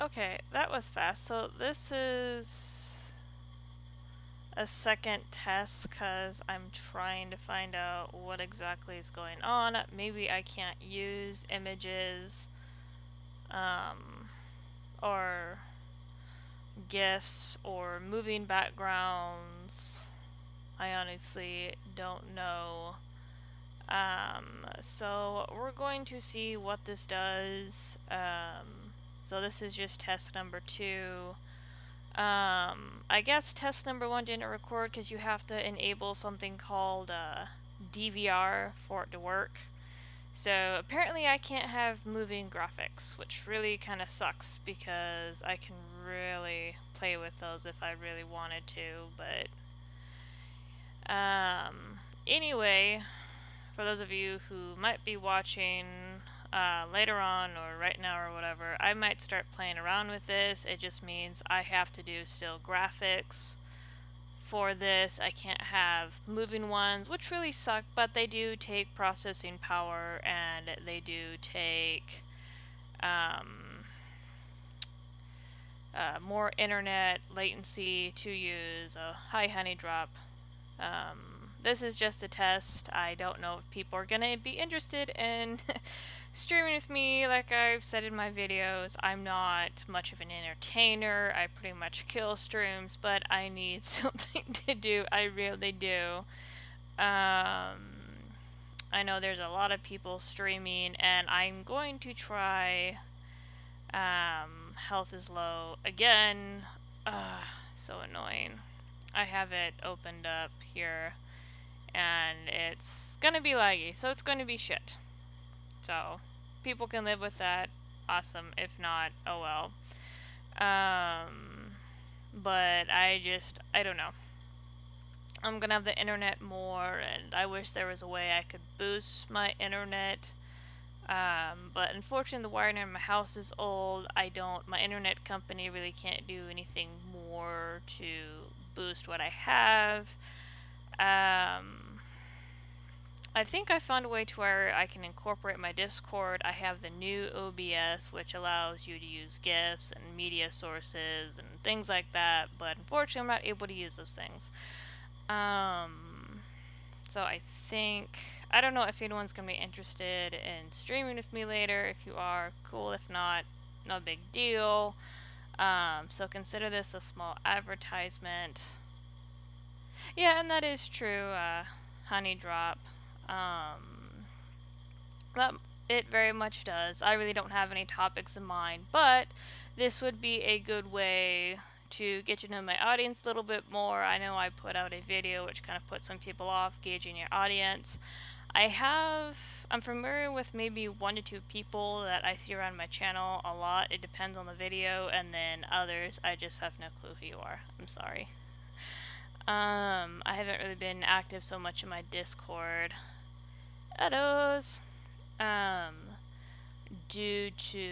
Okay, that was fast. So this is a second test because I'm trying to find out what exactly is going on. Maybe I can't use images or GIFs or moving backgrounds. I honestly don't know. So we're going to see what this does. So this is just test number 2. I guess test number 1 didn't record because you have to enable something called DVR for it to work. So apparently I can't have moving graphics, which really kind of sucks because I can really play with those if I really wanted to, but anyway, for those of you who might be watching later on or right now or whatever, I might start playing around with this. It just means I have to do still graphics for this. I can't have moving ones, which really suck, but they do take processing power and they do take more internet latency to use, a high honey drop. This is just a test. I don't know if people are gonna be interested in streaming with me. Like I've said in my videos, I'm not much of an entertainer. I pretty much kill streams, but I need something to do. I really do. I know there's a lot of people streaming, and I'm going to try health is low again. So annoying. I have it opened up here and it's gonna be laggy, so it's gonna be shit. So people can live with that. Awesome. If not, oh well. But I don't know. I'm gonna have the internet more, and I wish there was a way I could boost my internet. But unfortunately the wiring in my house is old. My internet company really can't do anything more to boost what I have. I think I found a way to where I can incorporate my Discord. I have the new OBS, which allows you to use GIFs and media sources and things like that, but unfortunately I'm not able to use those things. So I think, I don't know if anyone's going to be interested in streaming with me later. If you are, cool. If not, no big deal. So consider this a small advertisement. Yeah, and that is true, honey drop. That it very much does. I really don't have any topics in mind, but this would be a good way to get to know my audience a little bit more. I know I put out a video which kind of put some people off, gauging your audience. I'm familiar with maybe 1 to 2 people that I see around my channel a lot. It depends on the video, and then others, I just have no clue who you are. I'm sorry. I haven't really been active so much in my Discord. Others. Due to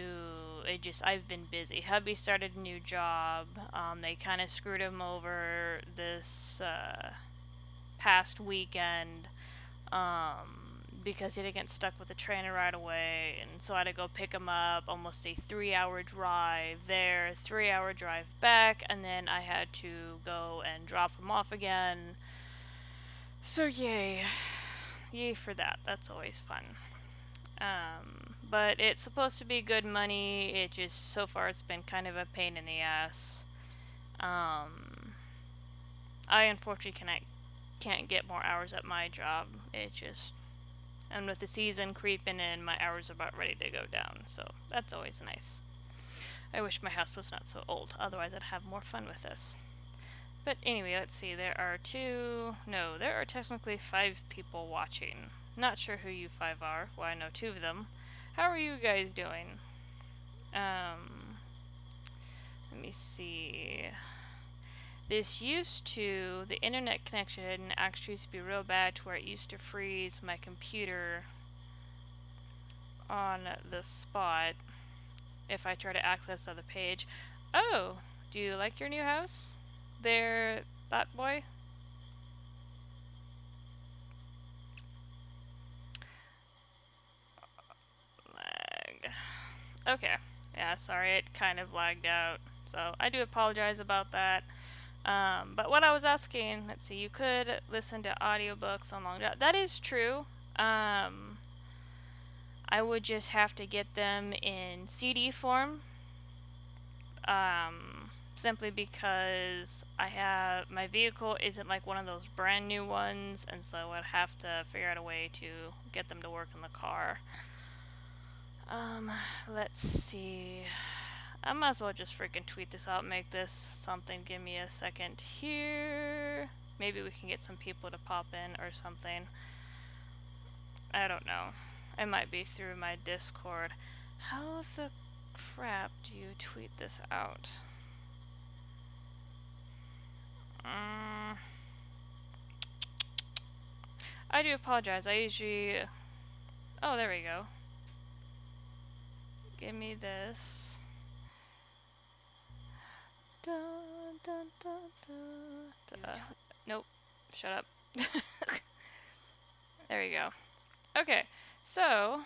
I've been busy. Hubby started a new job. They kind of screwed him over this past weekend because he didn't get stuck with the trainer right away, and so I had to go pick him up. Almost a 3-hour drive there, 3-hour drive back, and then I had to go and drop him off again. So yay for that. That's always fun. But it's supposed to be good money. It just, so far it's been kind of a pain in the ass. I unfortunately can't get more hours at my job. And with the season creeping in, my hours are about ready to go down, so that's always nice. I wish my house was not so old, otherwise I'd have more fun with this. But anyway, let's see, there are technically 5 people watching. Not sure who you 5 are. Well, I know 2 of them. How are you guys doing? Let me see. The internet connection actually used to be real bad to where it used to freeze my computer on the spot if I try to access the other page. Oh, do you like your new house? There, that boy? Lag. Okay. Yeah, sorry, it kind of lagged out. So I do apologize about that. But what I was asking, let's see, you could listen to audiobooks on long drive. That is true. I would just have to get them in CD form. Simply because my vehicle isn't like one of those brand new ones, and so I'd have to figure out a way to get them to work in the car. Let's see. I might as well just freaking tweet this out, make this something. Give me a second here. Maybe we can get some people to pop in or something. I don't know. It might be through my Discord. How the crap do you tweet this out? I do apologize. I usually... Oh, there we go. Give me this. Dun, dun, dun, dun. Nope. Shut up. There you go. Okay, so...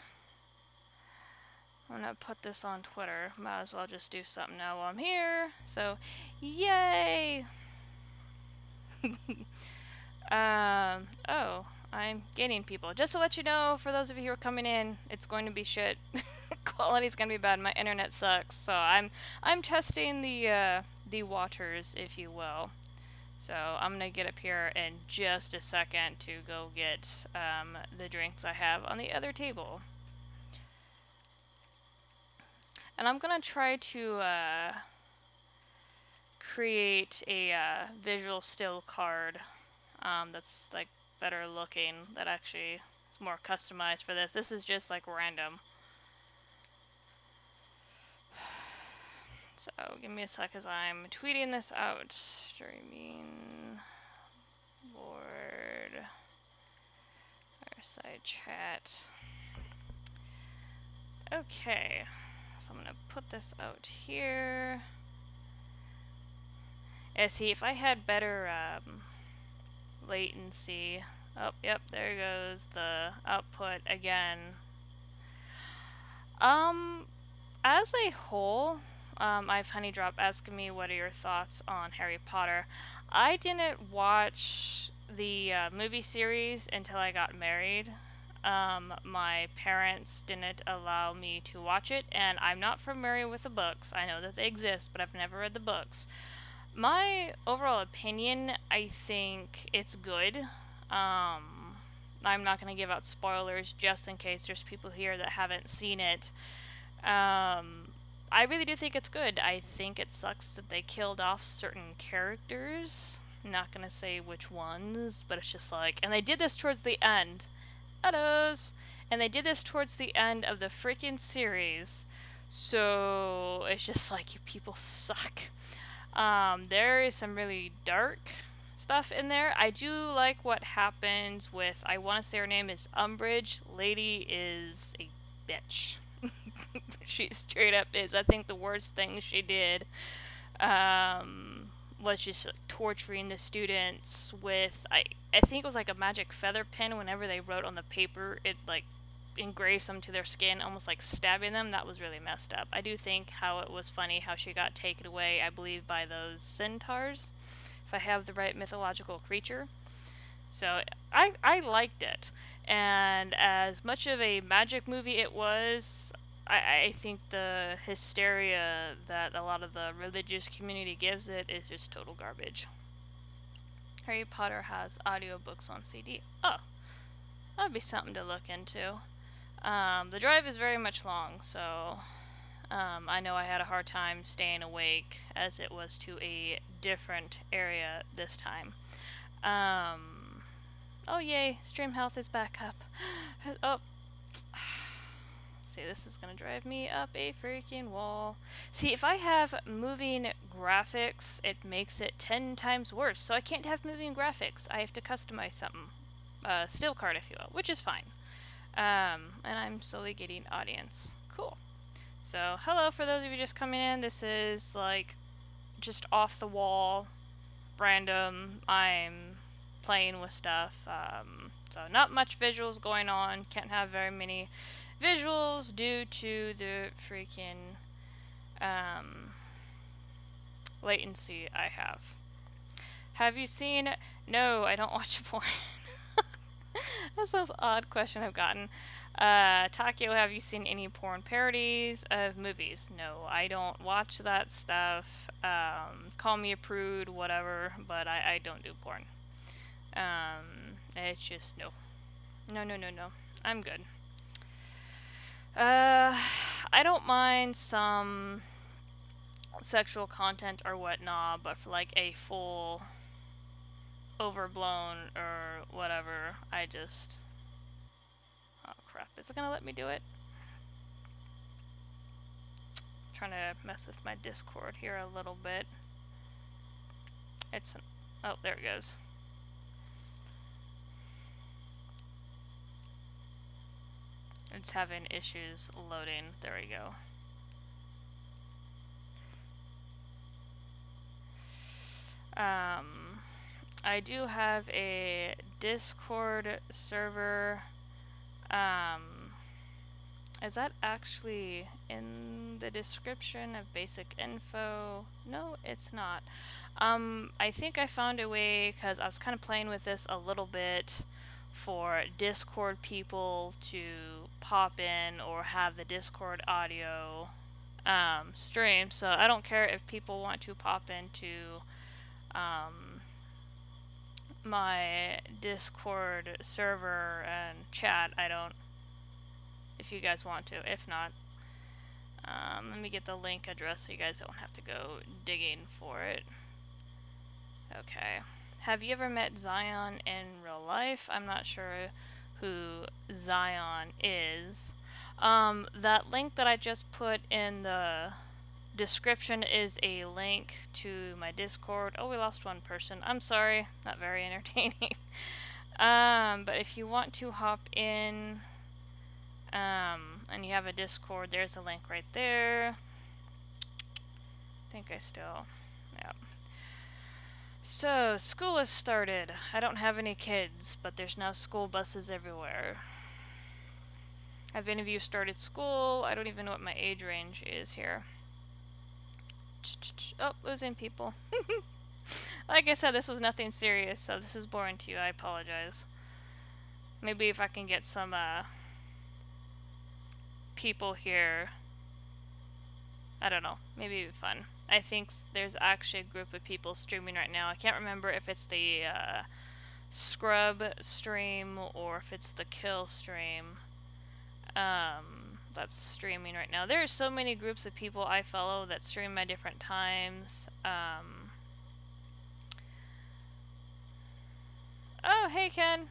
I'm gonna put this on Twitter. Might as well just do something now while I'm here. So, yay! Oh, I'm gaining people. Just to let you know, for those of you who are coming in, it's going to be shit. Quality's gonna be bad. My internet sucks. So I'm testing the waters, if you will. So I'm gonna get up here in just a second to go get the drinks I have on the other table. And I'm gonna try to create a visual still card that's like better looking, that actually is more customized for this. This is just like random. So give me a sec as I'm tweeting this out. Streaming board, fireside chat. Okay, so I'm gonna put this out here. Yeah, see, if I had better latency. Oh, yep, there goes the output again. As a whole, I've Honey Drop asking me what are your thoughts on Harry Potter. I didn't watch the movie series until I got married. My parents didn't allow me to watch it, and I'm not familiar with the books. I know that they exist, but I've never read the books. My overall opinion, I think it's good. I'm not going to give out spoilers just in case there's people here that haven't seen it. I really do think it's good. I think it sucks that they killed off certain characters. I'm not going to say which ones, but it's just like... And they did this towards the end. Hellos! And they did this towards the end of the freaking series. So it's just like, you people suck. There is some really dark stuff in there. I do like what happens with, I want to say her name is Umbridge. Lady is a bitch. She straight up is. I think the worst thing she did was just torturing the students with, I think it was like a magic feather pen. Whenever they wrote on the paper, it like engraves them to their skin, almost like stabbing them. That was really messed up. I do think how it was funny how she got taken away, I believe, by those centaurs, if I have the right mythological creature. So I liked it, and as much of a magic movie it was, I think the hysteria that a lot of the religious community gives it is just total garbage. Harry Potter has audiobooks on CD. Oh, that'd be something to look into. The drive is very much long, so I know I had a hard time staying awake as it was to a different area this time. Oh yay, stream health is back up. Oh, see, this is gonna drive me up a freaking wall. See, if I have moving graphics, it makes it 10 times worse, so I can't have moving graphics. I have to customize something. Still card, if you will, which is fine. And I'm slowly getting audience. Cool. So, hello for those of you just coming in. This is, like, just off the wall, random. I'm playing with stuff. So not much visuals going on. Can't have very many visuals due to the freaking Um, latency I have. Have you seen... No, I don't watch porn. That's the most odd question I've gotten. Takio, have you seen any porn parodies of movies? No, I don't watch that stuff. Call me a prude, whatever, but I don't do porn. It's just no. No, no, no, no. I'm good. I don't mind some sexual content or whatnot, but for like a full overblown or whatever, I just... Oh crap, is it gonna let me do it? I'm trying to mess with my Discord here a little bit. It's... Oh, there it goes. It's having issues loading. There we go. I do have a Discord server. Is that actually in the description of basic info? No, it's not. I think I found a way, because I was kind of playing with this a little bit, for Discord people to pop in or have the Discord audio stream. So I don't care if people want to pop into my Discord server and chat. I don't, if you guys want to. If not, let me get the link address so you guys don't have to go digging for it. Okay. Have you ever met Zion in real life? I'm not sure who Zion is. That link that I just put in the description is a link to my Discord. Oh, we lost one person. I'm sorry. Not very entertaining. But if you want to hop in, and you have a Discord, there's a link right there. I think I still... Yeah. So, school has started. I don't have any kids, but there's now school buses everywhere. Have any of you started school? I don't even know what my age range is here. Oh, losing people. Like I said, this was nothing serious, so this is boring to you. I apologize. Maybe if I can get some, people here. I don't know. Maybe it'd be fun. I think there's actually a group of people streaming right now. I can't remember if it's the Scrub stream or if it's the Kill stream that's streaming right now. There are so many groups of people I follow that stream at different times. Oh, hey Ken!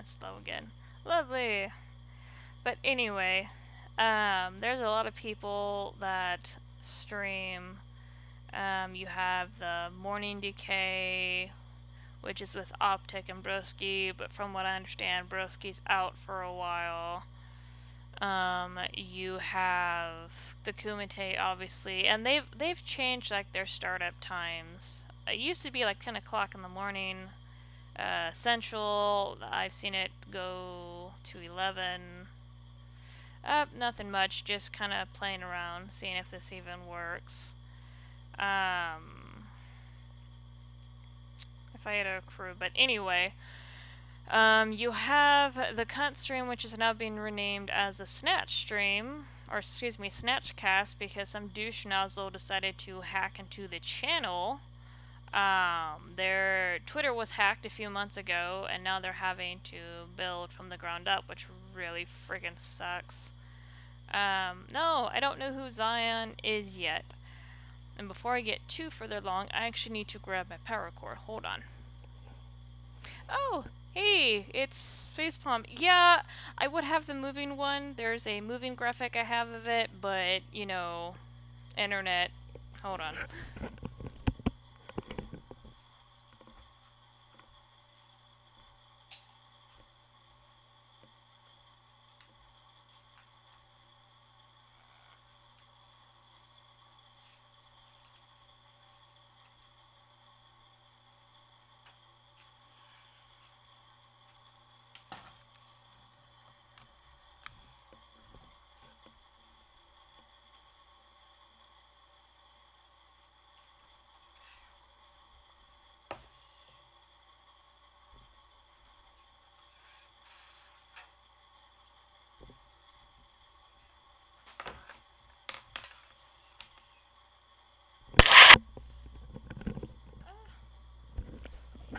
It's slow again. Lovely! But anyway, there's a lot of people that stream. You have the Morning Decay, which is with Optic and Broski, but from what I understand, Broski's out for a while. You have the Kumite, obviously, and they've changed like their startup times. It used to be like 10 o'clock in the morning. Central, I've seen it go to 11. Nothing much, just kind of playing around, seeing if this even works. If I had a crew, but anyway, you have the Cunt stream, which is now being renamed as a Snatch stream, or excuse me, Snatch cast, because some douche nozzle decided to hack into the channel. Their Twitter was hacked a few months ago, and now they're having to build from the ground up, which really friggin' sucks. No, I don't know who Zion is yet. And before I get too further along, I actually need to grab my power cord. Hold on. Oh, hey, it's Facepalm. Yeah, I would have the moving one. There's a moving graphic I have of it, but, you know, internet. Hold on.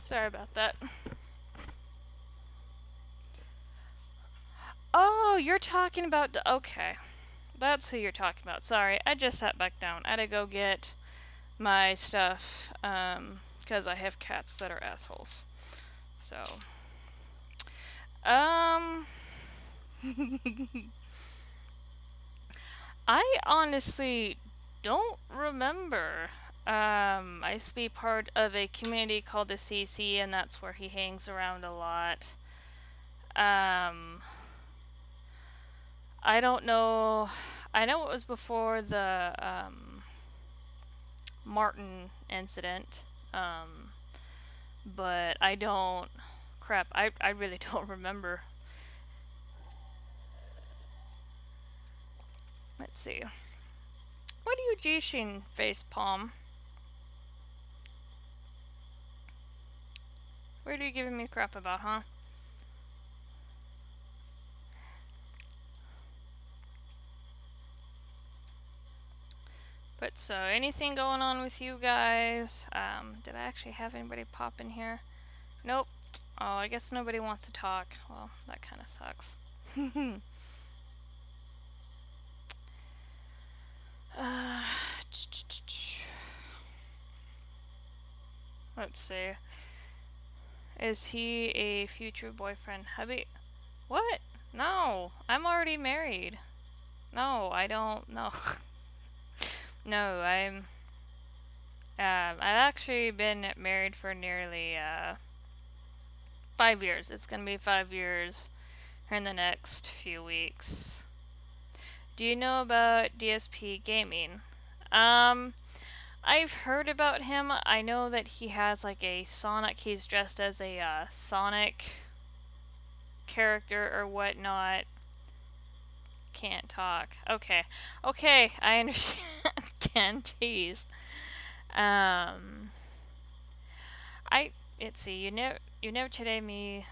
Sorry about that. Oh, you're talking about... Okay. That's who you're talking about. Sorry, I just sat back down. I had to go get my stuff, because I have cats that are assholes. So... I honestly don't remember. I used to be part of a community called the CC, and that's where he hangs around a lot. I don't know. I know it was before the Martin incident, but I don't. Crap, I really don't remember. Let's see. What are you Jishin face palm? What are you giving me crap about, huh? But so, anything going on with you guys? Did I actually have anybody pop in here? Nope. Oh, I guess nobody wants to talk. Well, that kind of sucks. Let's see. Is he a future boyfriend? Hubby? What? No, I'm already married. No, I don't. No. No, I've actually been married for nearly 5 years. It's gonna be 5 years here in the next few weeks. Do you know about DSP Gaming? I've heard about him. I know that he has like a Sonic. He's dressed as a Sonic character or whatnot. Can't talk. Okay. Okay, I understand. Can tease. Let's see, you never today me.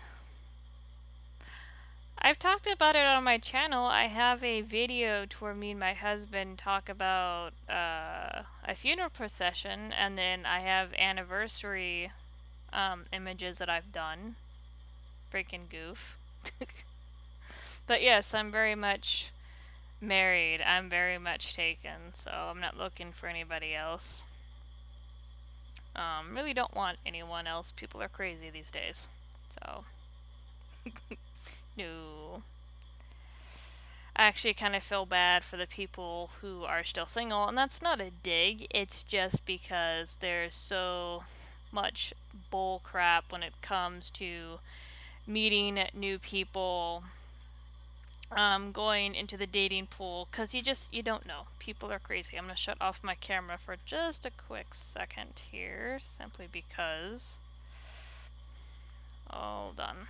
I've talked about it on my channel. I have a video to where me and my husband talk about a funeral procession, and then I have anniversary images that I've done. Freaking goof. But yes, I'm very much married. I'm very much taken, so I'm not looking for anybody else. Really don't want anyone else. People are crazy these days. So, no. I actually kind of feel bad for the people who are still single, and that's not a dig. It's just because there's so much bull crap when it comes to meeting new people, going into the dating pool, because you don't know. People are crazy. I'm going to shut off my camera for just a quick second here, simply because... Hold on.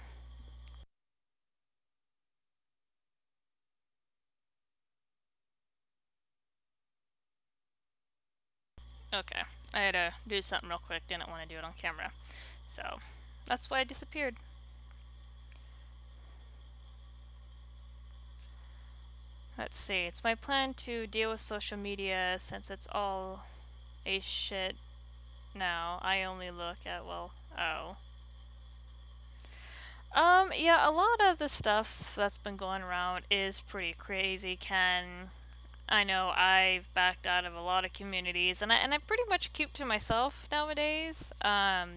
Okay, I had to do something real quick, didn't want to do it on camera. So, that's why I disappeared. Let's see, it's my plan to deal with social media since it's all a shit now. I only look at, well, oh. Yeah, a lot of the stuff that's been going around is pretty crazy, Ken. I know I've backed out of a lot of communities, and I pretty much keep to myself nowadays,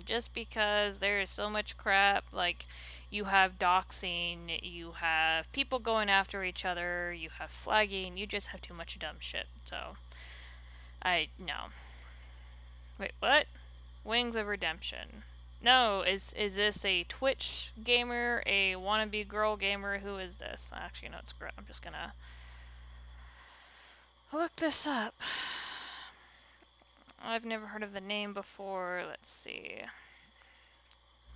just because there is so much crap. Like, you have doxing, you have people going after each other, you have flagging, you just have too much dumb shit, so, no. Wait, what? Wings of Redemption. No, is this a Twitch gamer, a wannabe girl gamer? Who is this? Actually, no, it's girl. I'm just gonna look this up. I've never heard of the name before. Let's see.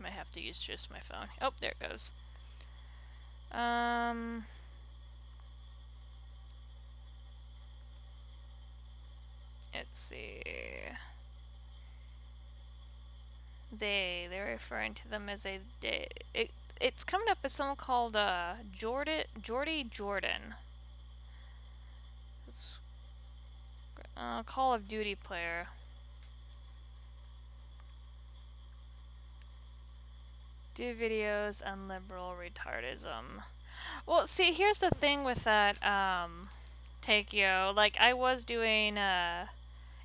Might have to use just my phone. Oh, there it goes. Let's see. They're referring to them as it's coming up as someone called Jordy Jordan. It's Call of Duty player. Do videos on liberal retardism. Well, see, here's the thing with that, Takeo. Like, I was doing,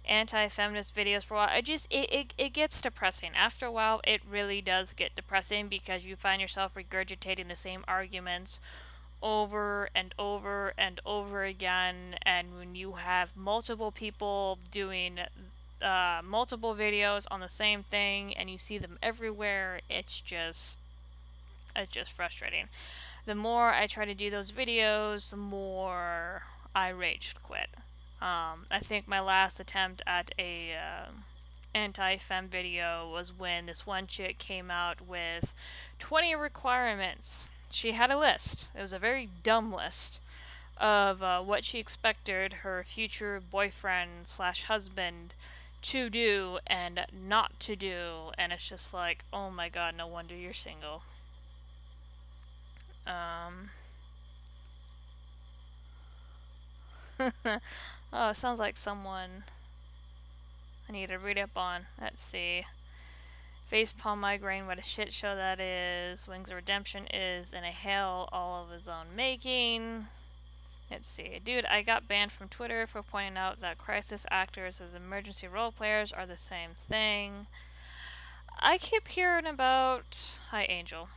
anti-feminist videos for a while. It gets depressing. After a while, it really does get depressing because you find yourself regurgitating the same arguments over and over and over again, and when you have multiple people doing multiple videos on the same thing and you see them everywhere, it's just frustrating. The more I try to do those videos, the more I rage quit. I think my last attempt at a anti-fem video was when this one chick came out with 20 requirements. She had a list. It was a very dumb list of what she expected her future boyfriend slash husband to do and not to do, and it's just like, oh my god, no wonder you're single. Oh, it sounds like someone I need to read up on. Let's see. Facepalm migraine, what a shit show that is. Wings of Redemption is in a hell all of his own making. Let's see. Dude, I got banned from Twitter for pointing out that crisis actors as emergency role players are the same thing. I keep hearing about... Hi, Angel.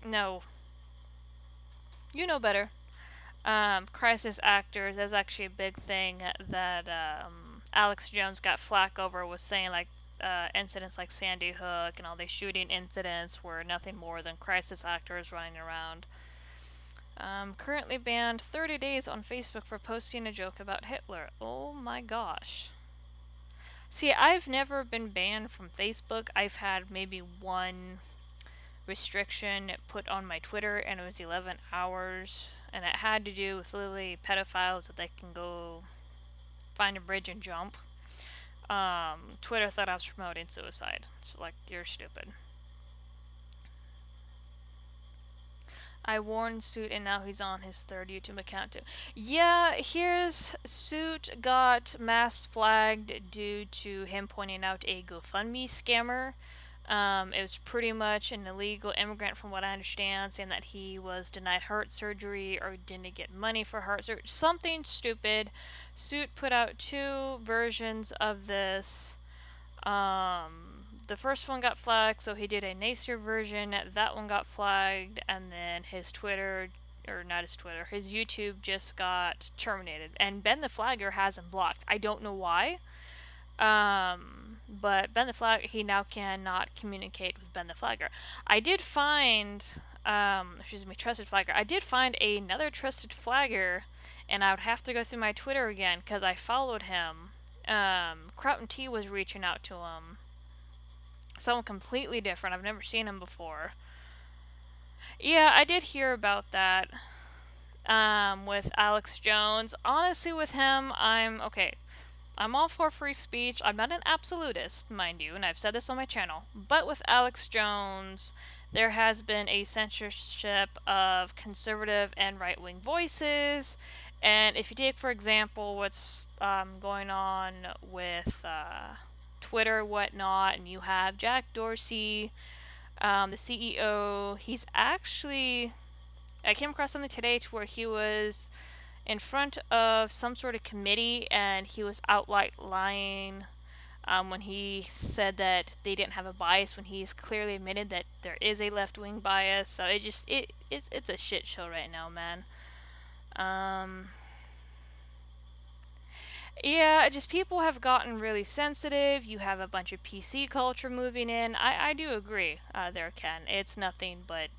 No. You know better. Crisis actors, that's actually a big thing that Alex Jones got flack over, was saying like incidents like Sandy Hook and all these shooting incidents were nothing more than crisis actors running around. Currently banned 30 days on Facebook for posting a joke about Hitler. Oh my gosh. See, I've never been banned from Facebook. I've had maybe one restriction put on my Twitter, and it was 11 hours. And it had to do with literally pedophiles that they can go find a bridge and jump. Twitter thought I was promoting suicide. It's like, you're stupid. I warned Suit and now he's on his third YouTube account too. Yeah, here's Suit got mass flagged due to him pointing out a GoFundMe scammer. It was pretty much an illegal immigrant from what I understand, saying that he was denied heart surgery or didn't get money for heart surgery. Something stupid. Suit put out 2 versions of this. The first one got flagged, so he did a nicer version. That one got flagged, and then his Twitter, or not his Twitter, his YouTube just got terminated. And Ben the Flagger has him blocked. I don't know why. But Ben the Flagger, he now cannot communicate with Ben the Flagger. I did find, Trusted Flagger. I did find another Trusted Flagger, and I would have to go through my Twitter again, because I followed him. Crout T was reaching out to him. Someone completely different. I've never seen him before. Yeah, I did hear about that, with Alex Jones. Honestly, with him, I'm all for free speech. I'm not an absolutist, mind you, and I've said this on my channel. But with Alex Jones, there has been a censorship of conservative and right-wing voices. And if you take, for example, what's going on with Twitter, whatnot, and you have Jack Dorsey, the CEO. He's actually... I came across something today to where he was in front of some sort of committee, and he was outright lying when he said that they didn't have a bias, when he's clearly admitted that there is a left-wing bias. So it's a shit show right now, man. Yeah, just people have gotten really sensitive. You have a bunch of PC culture moving in. I do agree there, Ken. It's nothing but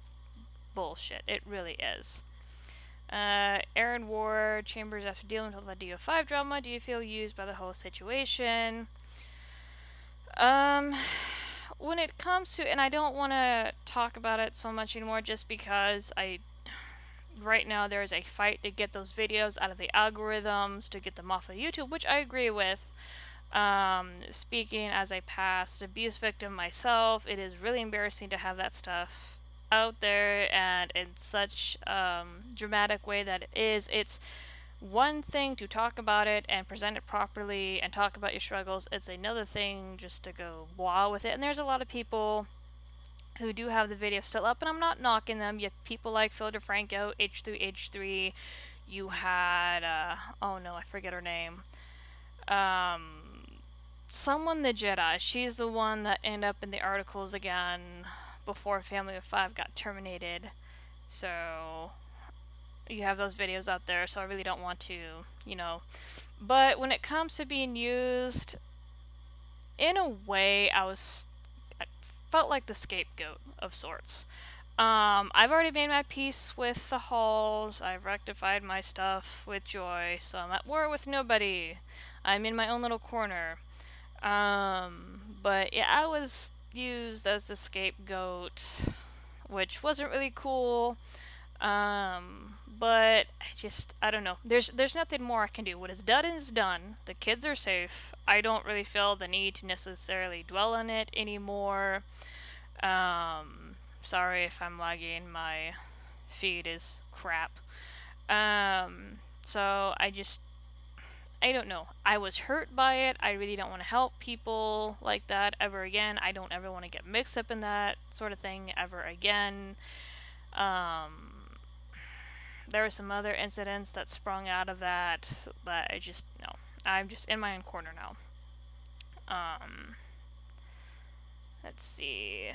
bullshit. It really is. Aaron Ward, Chambers, after dealing with the DO5 drama, do you feel used by the whole situation? When it comes to, and I don't want to talk about it so much anymore just because right now there is a fight to get those videos out of the algorithms, to get them off of YouTube, which I agree with. Speaking as a past abuse victim myself, it is really embarrassing to have that stuff out there, and in such dramatic way that it is. It's one thing to talk about it and present it properly and talk about your struggles. It's another thing just to go blah with it. And there's a lot of people who do have the video still up, and I'm not knocking them. You have people like Phil DeFranco, H3H3. You had, oh no, I forget her name. Someone the Jedi. She's the one that ended up in the articles again before Family of Five got terminated. So you have those videos out there, so I really don't want to, you know. But when it comes to being used, in a way, I felt like the scapegoat of sorts. I've already made my peace with the halls. I've rectified my stuff with Joy, so I'm at war with nobody. I'm in my own little corner. But yeah, I was used as the scapegoat, which wasn't really cool. But I don't know. There's nothing more I can do. What is done is done. The kids are safe. I don't really feel the need to necessarily dwell on it anymore. Sorry if I'm lagging. My feed is crap. So I don't know. I was hurt by it. I really don't want to help people like that ever again. I don't ever want to get mixed up in that sort of thing ever again. There were some other incidents that sprung out of that no. I'm just in my own corner now. Let's see.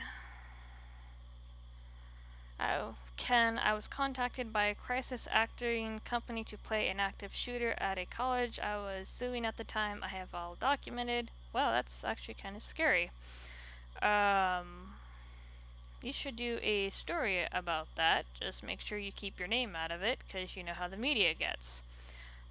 Ken, I was contacted by a crisis acting company to play an active shooter at a college I was suing at the time. I have all documented. Well, that's actually kind of scary. You should do a story about that. Just make sure you keep your name out of it, because you know how the media gets.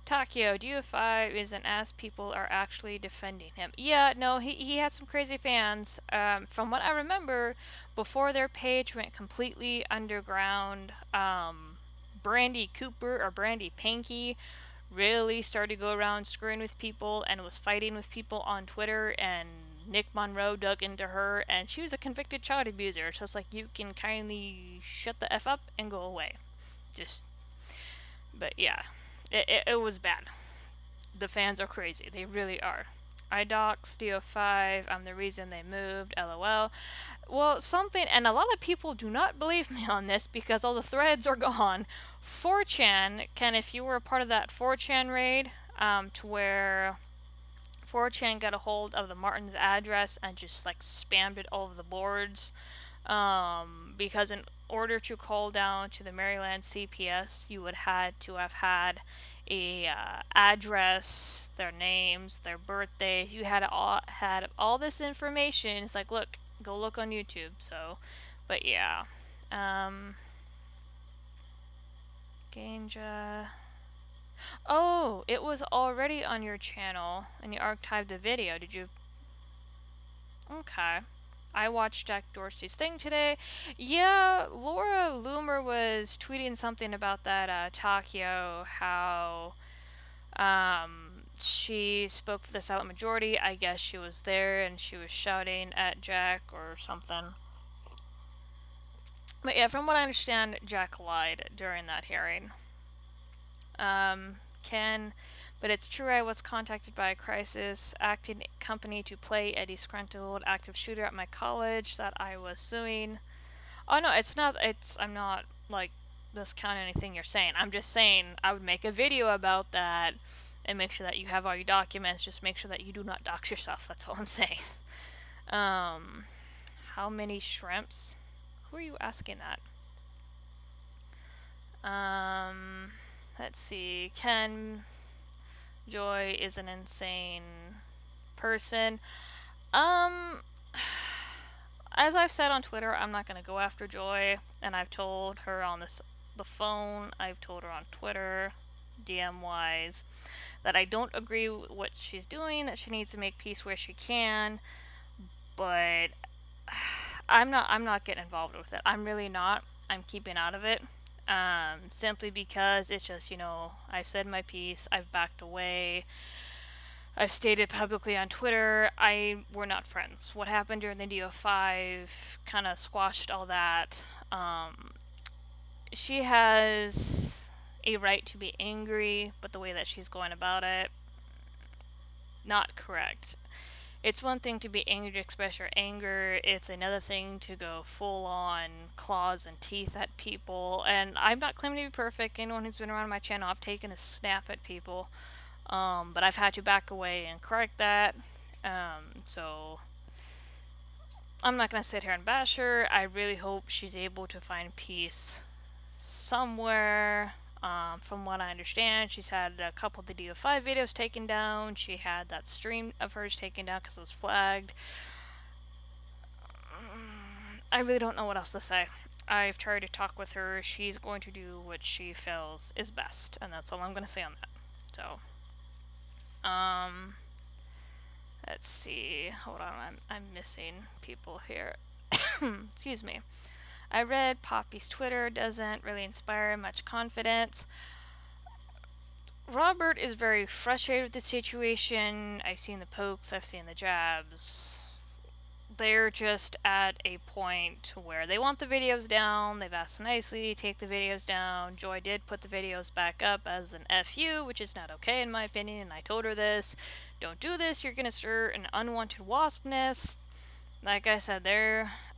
Takio, DU5 is an ass. People are actually defending him. Yeah, no, he had some crazy fans. From what I remember, before their page went completely underground, Brandy Cooper or Brandy Panky really started to go around screwing with people and was fighting with people on Twitter, and Nick Monroe dug into her, and she was a convicted child abuser, so it's like, you can kindly shut the F up and go away. But yeah, it was bad. The fans are crazy, they really are. iDocs, DO5, I'm the reason they moved, LOL. Well, and a lot of people do not believe me on this because all the threads are gone. 4chan, Ken, if you were a part of that 4chan raid, to where 4chan got a hold of the Martin's address and just like spammed it all over the boards, because in order to call down to the Maryland CPS, you would had to have had a address, their names, their birthdays. You had all this information. It's like, look, go look on YouTube. So, but yeah, Ganja. Oh, it was already on your channel, and you archived the video. Did you? Okay. I watched Jack Dorsey's thing today. Yeah, Laura Loomer was tweeting something about that, Takio, how, she spoke for the silent majority. I guess she was there, and she was shouting at Jack or something. But yeah, from what I understand, Jack lied during that hearing. Ken, but it's true I was contacted by a crisis acting company to play a disgruntled active shooter at my college that I was suing. Oh no, I'm not, like, discounting anything you're saying. I'm just saying I would make a video about that and make sure that you have all your documents. Just make sure that you do not dox yourself. That's all I'm saying. How many shrimps? Who are you asking that? Let's see. Ken, Joy is an insane person. As I've said on Twitter, I'm not gonna go after Joy, and I've told her on the phone, I've told her on Twitter, DM-wise, that I don't agree with what she's doing, that she needs to make peace where she can, but I'm not getting involved with it. I'm really not. I'm keeping out of it. Simply because it's just, I've said my piece, I've backed away, I've stated publicly on Twitter, we're not friends. What happened during the DO5 kind of squashed all that. She has a right to be angry, but the way that she's going about it, not correct. It's one thing to be angry to express your anger, it's another thing to go full on claws and teeth at people. And I'm not claiming to be perfect. Anyone who's been around my channel, I've taken a snap at people. But I've had to back away and correct that. So I'm not going to sit here and bash her. I really hope she's able to find peace somewhere. From what I understand, she's had a couple of the DO5 videos taken down. She had that stream of hers taken down because it was flagged. I really don't know what else to say. I've tried to talk with her. She's going to do what she feels is best, and that's all I'm going to say on that. So, let's see. Hold on, I'm missing people here. Excuse me. I read Papi's Twitter doesn't really inspire much confidence. Robert is very frustrated with the situation. I've seen the pokes, I've seen the jabs. They're just at a point where they want the videos down. They've asked nicely to take the videos down. Joy did put the videos back up as an FU, which is not okay in my opinion, and I told her this. Don't do this, you're gonna stir an unwanted wasp nest. Like I said,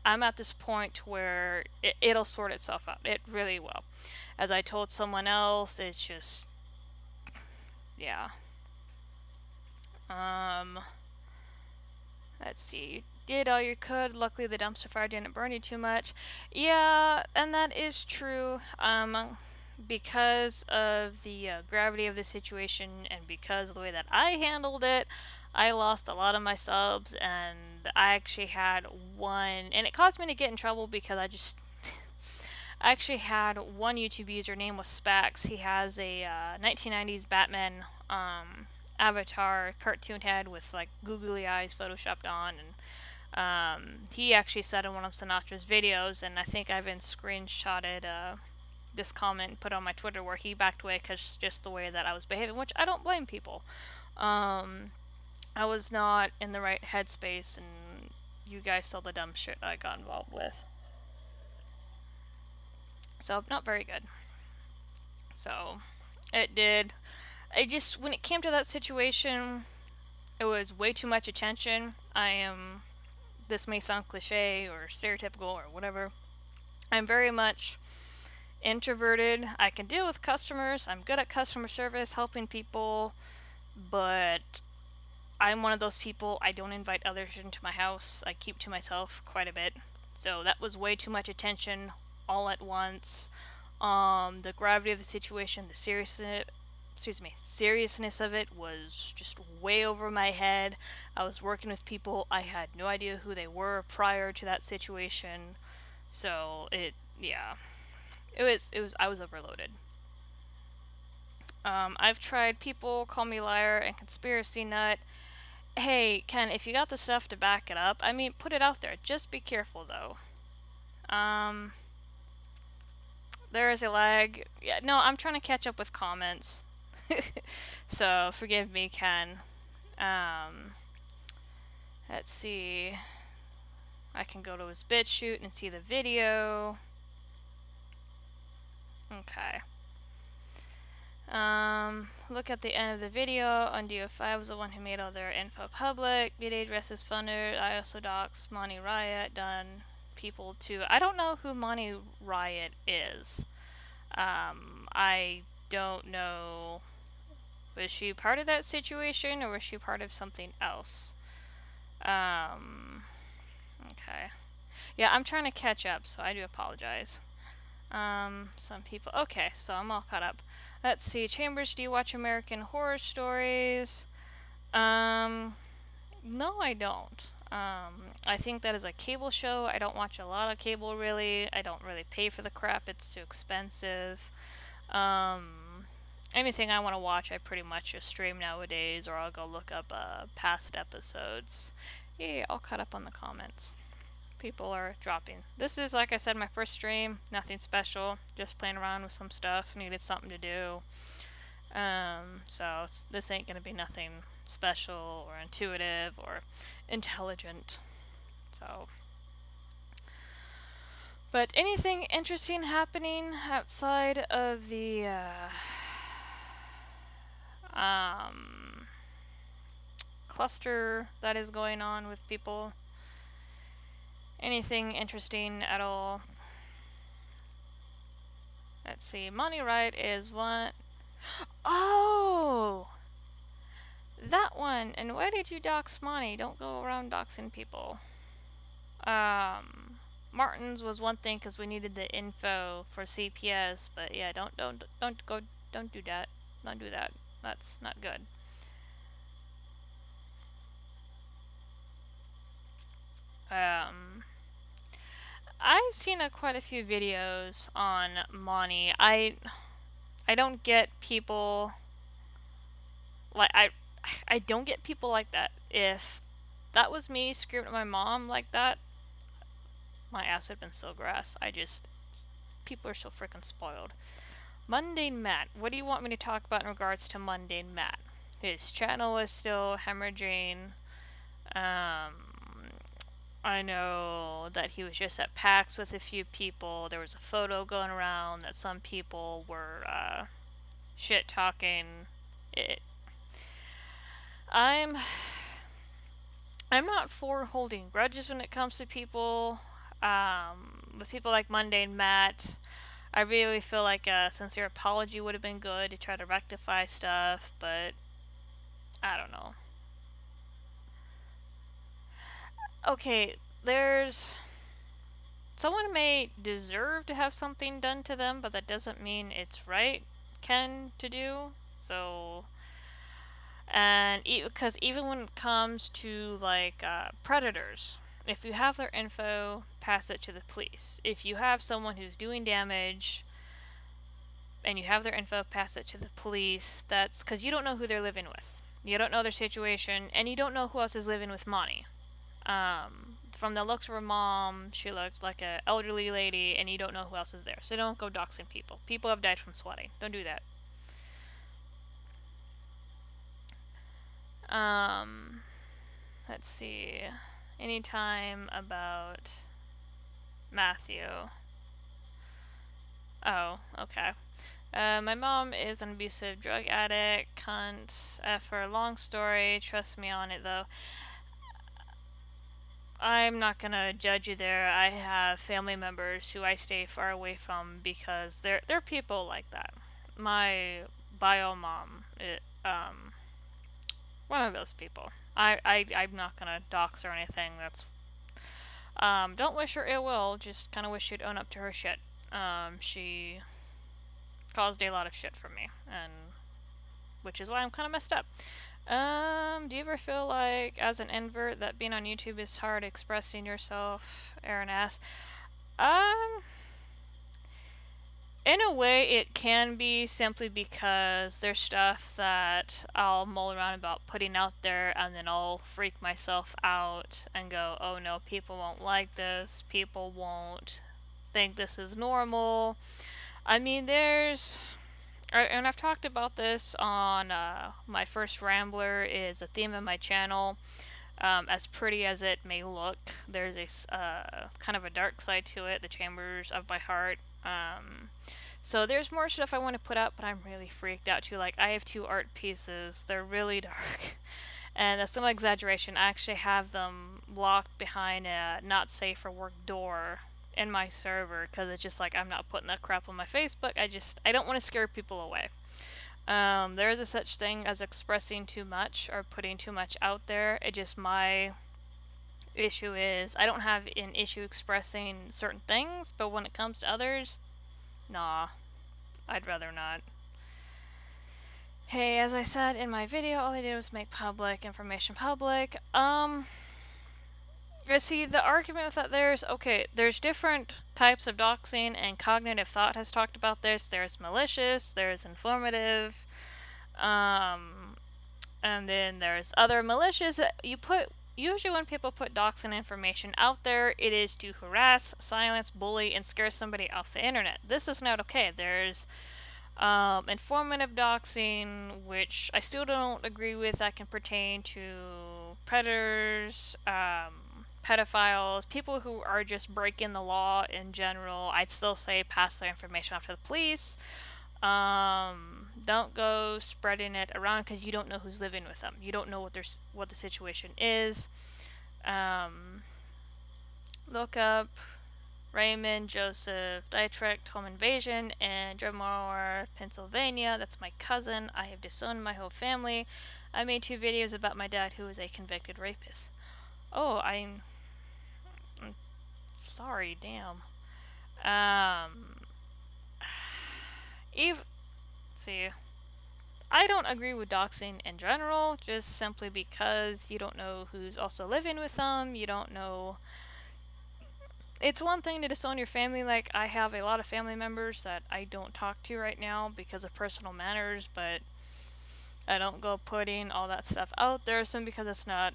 I'm at this point where it'll sort itself out. It really will. As I told someone else, it's just, yeah. Let's see. You did all you could. Luckily, the dumpster fire didn't burn you too much. Yeah, and that is true. Because of the gravity of the situation and because of the way that I handled it, I lost a lot of my subs, and I actually had one, and it caused me to get in trouble because I actually had one YouTube user, name was Spax. He has a 1990s Batman avatar cartoon head with like googly eyes photoshopped on, and he actually said in one of Sinatra's videos, and I think I've even screenshotted this comment and put on my Twitter where he backed away because just the way that I was behaving, which I don't blame people. I was not in the right headspace, and you guys saw the dumb shit I got involved with. So, not very good. So, it did. When it came to that situation, it was way too much attention. This may sound cliche or stereotypical or whatever. I'm very much introverted. I can deal with customers. I'm good at customer service, helping people, but I'm one of those people, I don't invite others into my house. I keep to myself quite a bit. So that was way too much attention all at once. The gravity of the situation, the seriousness of it was just way over my head. I was working with people, I had no idea who they were prior to that situation. So I was overloaded. I've tried, people call me liar and conspiracy nut. Hey, Ken, if you got the stuff to back it up, I mean, put it out there. Just be careful, though. There is a lag. Yeah, no, I'm trying to catch up with comments. So, forgive me, Ken. Let's see. I can go to his BitChute and see the video. Okay. Look at the end of the video. On DO5 was the one who made all their info public. B-Day dresses funder. I also doxed Monty Riot. Done people too. I don't know who Monty Riot is. I don't know. Was she part of that situation or was she part of something else? Okay. Yeah, I'm trying to catch up, so I do apologize. Some people. Okay, so I'm all caught up. Let's see. Chambers, do you watch American Horror Stories? No, I don't. I think that is a cable show. I don't watch a lot of cable, really. I don't really pay for the crap. It's too expensive. Anything I want to watch, I pretty much just stream nowadays, or I'll go look up past episodes. Yeah, all caught up on the comments. People are dropping. This is, like I said, my first stream. Nothing special. Just playing around with some stuff. Needed something to do. So this ain't gonna be nothing special or intuitive or intelligent. So But anything interesting happening outside of the cluster that is going on with people? Anything interesting at all? Let's see. Money Right is one. Oh! That one! And why did you dox Money? Don't go around doxing people. Martin's was one thing because we needed the info for CPS, but yeah, don't do that. Don't do that. That's not good. I've seen quite a few videos on Monty. I don't get people like I don't get people like that. If that was me screaming at my mom like that, my ass would have been so grass. People are so freaking spoiled. Mundane Matt. What do you want me to talk about in regards to Mundane Matt? His channel is still hemorrhaging. I know that he was just at PAX with a few people. There was a photo going around that some people were shit talking it. I'm not for holding grudges when it comes to people. With people like Mundane Matt, I really feel like a sincere apology would have been good to try to rectify stuff, but I don't know. Okay, someone may deserve to have something done to them, but that doesn't mean it's right, to do. So, and because even when it comes to like predators, if you have their info, pass it to the police. If you have someone who's doing damage and you have their info, pass it to the police. That's because you don't know who they're living with. You don't know their situation, and you don't know who else is living with Monty. From the looks of her mom, she looked like an elderly lady, and you don't know who else is there. So don't go doxing people. People have died from sweating. Don't do that. Let's see. Anytime about Matthew. Oh, okay. My mom is an abusive drug addict, cunt, for a long story. Trust me on it, though. I'm not gonna judge you there. I have family members who I stay far away from because they're people like that. My bio mom, one of those people. I'm not gonna dox or anything. That's don't wish her ill will. Just kind of wish she'd own up to her shit. She caused a lot of shit for me, and which is why I'm kind of messed up. Do you ever feel like, as an invert, that being on YouTube is hard expressing yourself? Aaron asks. In a way, it can be, simply because there's stuff that I'll mull around about putting out there, and then I'll freak myself out and go, oh no, people won't like this, people won't think this is normal. I mean, and I've talked about this on my first Rambler, is a theme of my channel. As pretty as it may look, there's a kind of a dark side to it, the chambers of my heart. So there's more stuff I want to put up, but I'm really freaked out too. Like, I have 2 art pieces, they're really dark, and that's no exaggeration. I actually have them locked behind a not safe for work door in my server, because it's just like, I'm not putting that crap on my Facebook. I don't want to scare people away. There is a such thing as expressing too much or putting too much out there. My issue is I don't have an issue expressing certain things, but when it comes to others, nah, I'd rather not. Hey, as I said in my video, all I did was make public information public. See, the argument with that, there's different types of doxing, and Cognitive Thought has talked about this. There's malicious, there's informative, and then there's other malicious. Usually when people put doxing information out there, it is to harass, silence, bully, and scare somebody off the internet. This is not okay. There's informative doxing, which I still don't agree with, that can pertain to predators, pedophiles, people who are just breaking the law in general, I'd still say pass their information off to the police. Don't go spreading it around because you don't know who's living with them. You don't know what the situation is. Look up Raymond Joseph Dietrich home invasion in Drumore, Pennsylvania. That's my cousin. I have disowned my whole family. I made 2 videos about my dad, who is a convicted rapist. Oh, I'm sorry, damn. Let's see. I don't agree with doxing in general, just simply because you don't know who's also living with them. You don't know. It's one thing to disown your family. Like, I have a lot of family members that I don't talk to right now because of personal matters, but I don't go putting all that stuff out there simply because it's not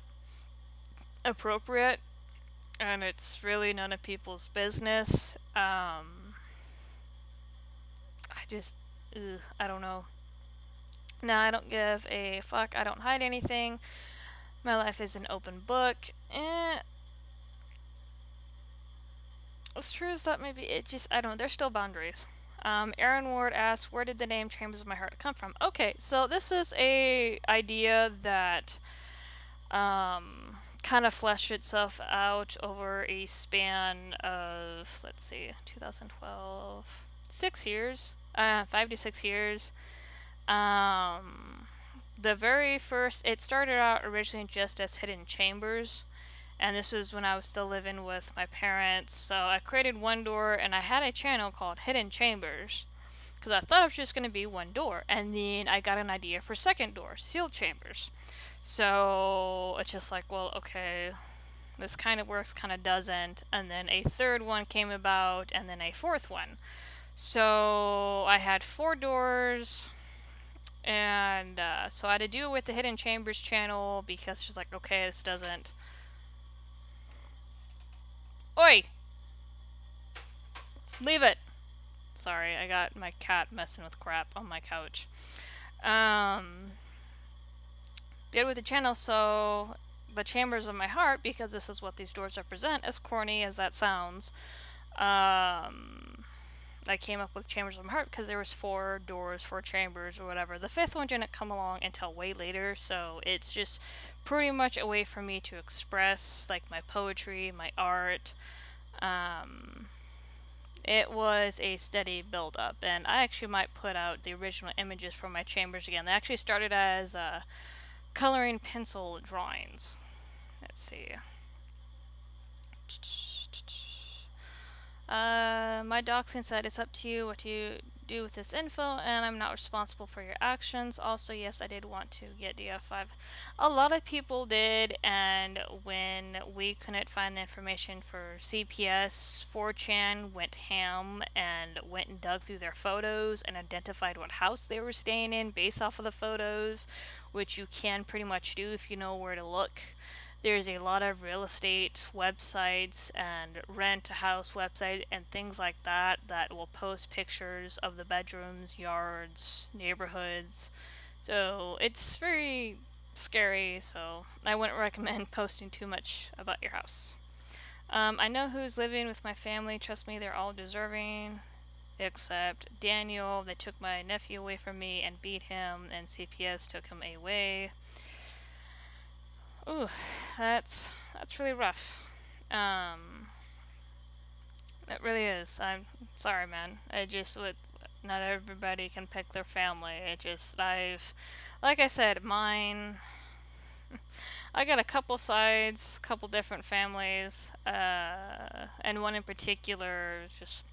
appropriate and it's really none of people's business. I don't know. No, I don't give a fuck. I don't hide anything. My life is an open book. As true as that may be, I don't know, there's still boundaries. Aaron Ward asks, where did the name Chambers of My Heart come from? Okay, so this is a idea that kind of fleshed itself out over a span of, let's see, 2012, 6 years, 5 to 6 years. The very first, it started out originally just as Hidden Chambers, and this was when I was still living with my parents. So I created one door, and I had a channel called Hidden Chambers, because I thought it was just going to be one door, and then I got an idea for second door, Sealed Chambers. So it's just like, well, okay, this kind of works, kind of doesn't, and then a third one came about, and then a fourth one. So I had 4 doors. And so I had to do it with the Hidden Chambers channel because she's like, okay, this doesn't. Oi! Leave it! Sorry, I got my cat messing with crap on my couch. Did it with the channel, so the Chambers of My Heart, because this is what these doors represent, as corny as that sounds. I came up with Chambers of My Heart because there was 4 doors, 4 chambers, or whatever. The 5th one didn't come along until way later, so it's just pretty much a way for me to express, like, my poetry, my art. It was a steady build-up, and I actually might put out the original images for my chambers again. They actually started as coloring pencil drawings. Let's see. My doxing said it's up to you what you do with this info, and I'm not responsible for your actions. Also, yes, I did want to get DF5. A lot of people did, and when we couldn't find the information for CPS, 4chan went ham and went and dug through their photos and identified what house they were staying in based off of the photos, which you can pretty much do if you know where to look. There's a lot of real estate websites and rent-a-house websites and things like that that will post pictures of the bedrooms, yards, neighborhoods. So it's very scary, so I wouldn't recommend posting too much about your house. I know who's living with my family. Trust me, they're all deserving. Except Daniel. They took my nephew away from me and beat him, and CPS took him away. Ooh, that's really rough. It really is. I'm sorry, man. Not everybody can pick their family. Like I said, mine, I got a couple sides, couple different families, and one in particular, just,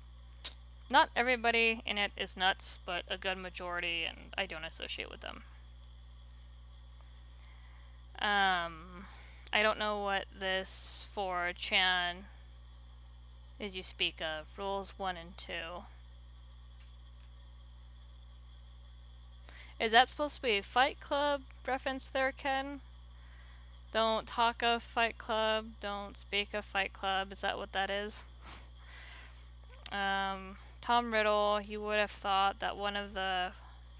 not everybody in it is nuts, but a good majority, and I don't associate with them. I don't know what this 4chan is you speak of. Rules 1 and 2. Is that supposed to be a Fight Club reference there, Ken? Don't talk of Fight Club, don't speak of Fight Club. Is that what that is? Tom Riddle, you would have thought that one of the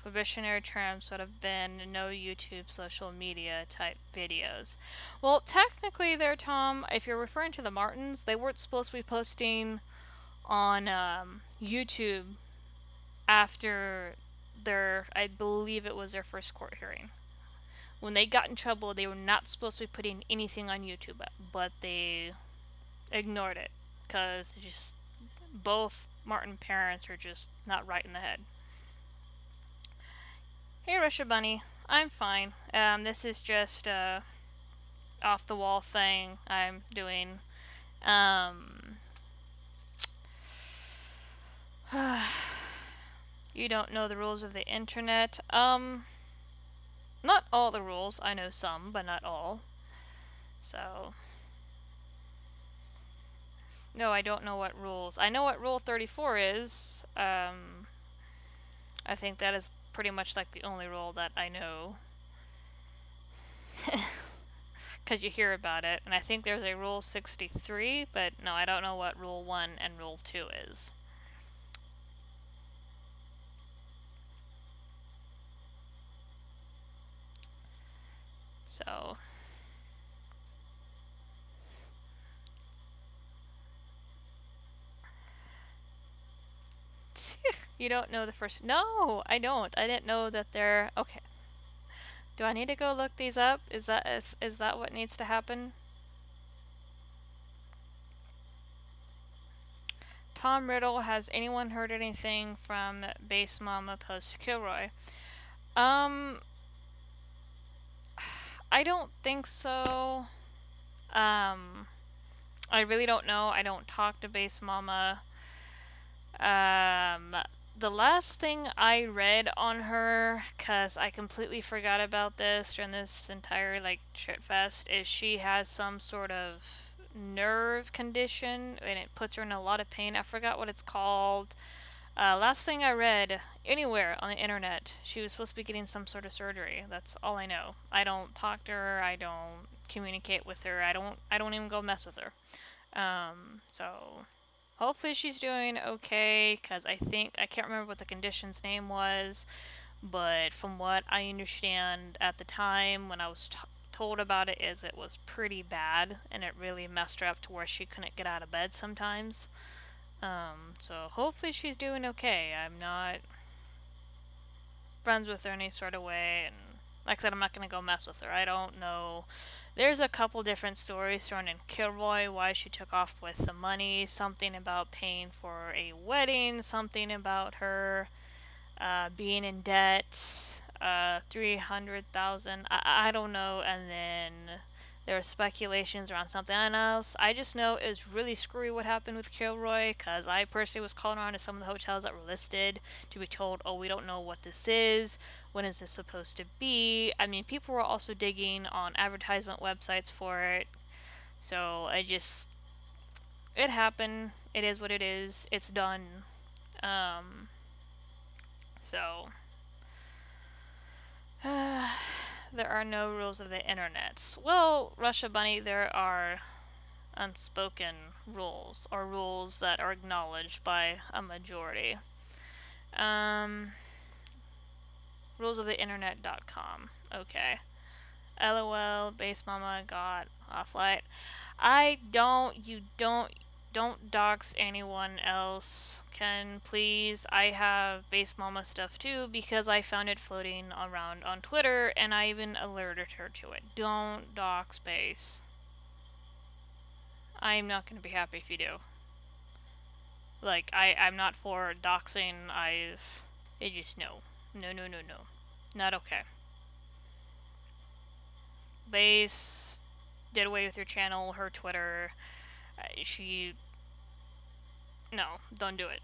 probationary terms would have been no YouTube social media type videos. Well, technically there, Tom, if you're referring to the Martins, they weren't supposed to be posting on YouTube after their, I believe it was their first court hearing. When they got in trouble, they were not supposed to be putting anything on YouTube, but they ignored it because just both Martin parents are just not right in the head. Hey, Russia Bunny. I'm fine. This is just a off the wall thing I'm doing. You don't know the rules of the internet. Not all the rules. I know some, but not all. So, no, I don't know what rules. I know what Rule 34 is. I think that is pretty much like the only rule that I know. Because you hear about it. And I think there's a Rule 63, but no, I don't know what Rule 1 and Rule 2 is. So... You don't know the first... No, I don't. I didn't know that they're... Okay. Do I need to go look these up? Is that what needs to happen? Tom Riddle, has anyone heard anything from Base Mama post Kilroy? I don't think so. I really don't know. I don't talk to Base Mama. The last thing I read on her, cause I completely forgot about this during this entire like shit fest, is she has some sort of nerve condition and it puts her in a lot of pain. I forgot what it's called. Last thing I read anywhere on the internet, she was supposed to be getting some sort of surgery. That's all I know. I don't talk to her. I don't communicate with her. I don't even go mess with her. So hopefully she's doing okay, because I can't remember what the condition's name was, but from what I understand at the time when I was told about it, is it was pretty bad, and it really messed her up to where she couldn't get out of bed sometimes. So hopefully she's doing okay. I'm not friends with her in any sort of way, and like I said, I'm not gonna go mess with her. I don't know. There's a couple different stories surrounding Kilroy, why she took off with the money, something about paying for a wedding, something about her being in debt, 300,000, I don't know, and then there are speculations around something else. I just know it was really screwy what happened with Kilroy, because I personally was calling around to some of the hotels that were listed to be told, oh, we don't know what this is. When is this supposed to be? I mean, people were also digging on advertisement websites for it. So it happened. It is what it is. It's done. So there are no rules of the internet. Well, Russia Bunny, there are unspoken rules, or rules that are acknowledged by a majority. Rules of the internet.com. Okay. LOL, Base Mama got off-light. Don't dox anyone else. Can please? I have Base Mama stuff too, because I found it floating around on Twitter, and I even alerted her to it. Don't dox Base. I'm not gonna be happy if you do. Like, I'm not for doxing. It just, no. No. Not okay. Base did away with her channel, her Twitter. No, don't do it.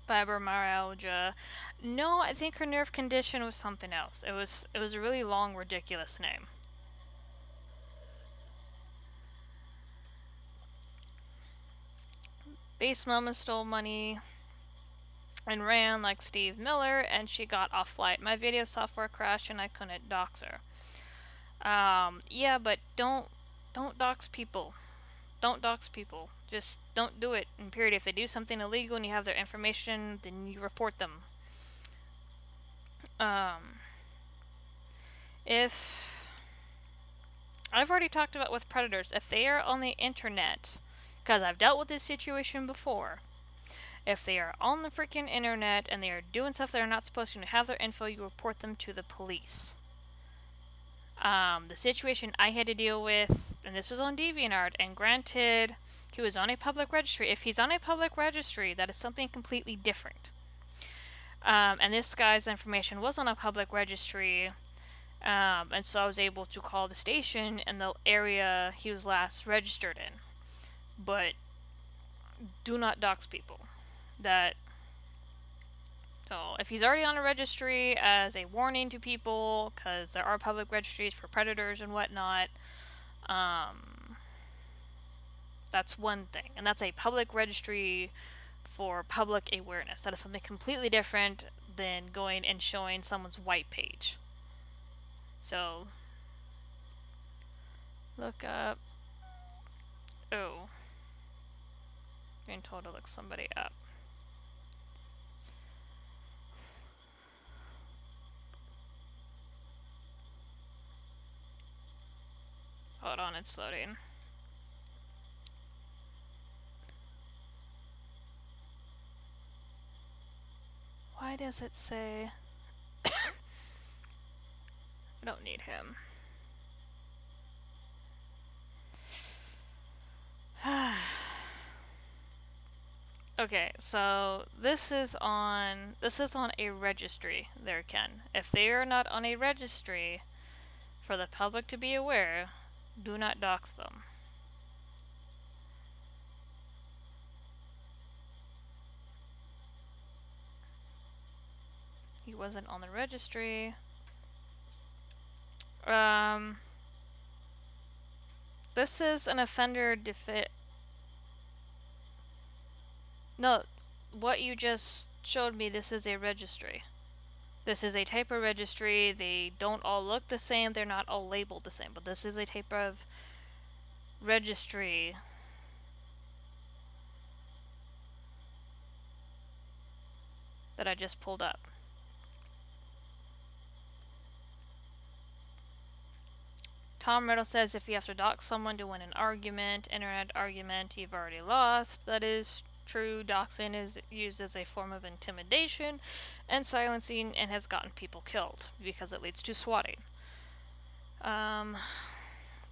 Fibromyalgia. No, I think her nerve condition was something else. It was a really long, ridiculous name. Base Mama stole money and ran like Steve Miller, and she got off-light. My video software crashed and I couldn't dox her. Yeah, but don't dox people. Don't dox people. Just don't do it, in period. If they do something illegal and you have their information, then you report them. If... I've already talked about with predators, if they are on the internet, because I've dealt with this situation before, if they are on the freaking internet and they are doing stuff they're not supposed to and have their info, you report them to the police. The situation I had to deal with, and this was on DeviantArt, and granted, he was on a public registry. If he's on a public registry, that is something completely different. And this guy's information was on a public registry, and so I was able to call the station in the area he was last registered in. But do not dox people. So if he's already on a registry as a warning to people, because there are public registries for predators and whatnot, that's one thing. And that's a public registry for public awareness. That is something completely different than going and showing someone's white page. So, look up... Oh. Being told to look somebody up. Hold on, it's loading. Why does it say... I don't need him. Okay, so this is on a registry there, Ken. If they are not on a registry for the public to be aware, do not dox them. He wasn't on the registry. This is an offender No, what you just showed me, this is a registry. This is a type of registry. They don't all look the same. They're not all labeled the same. But this is a type of registry that I just pulled up. Tom Riddle says if you have to dox someone to win an argument, internet argument, you've already lost. That is true. Doxing is used as a form of intimidation and silencing and has gotten people killed because it leads to swatting. The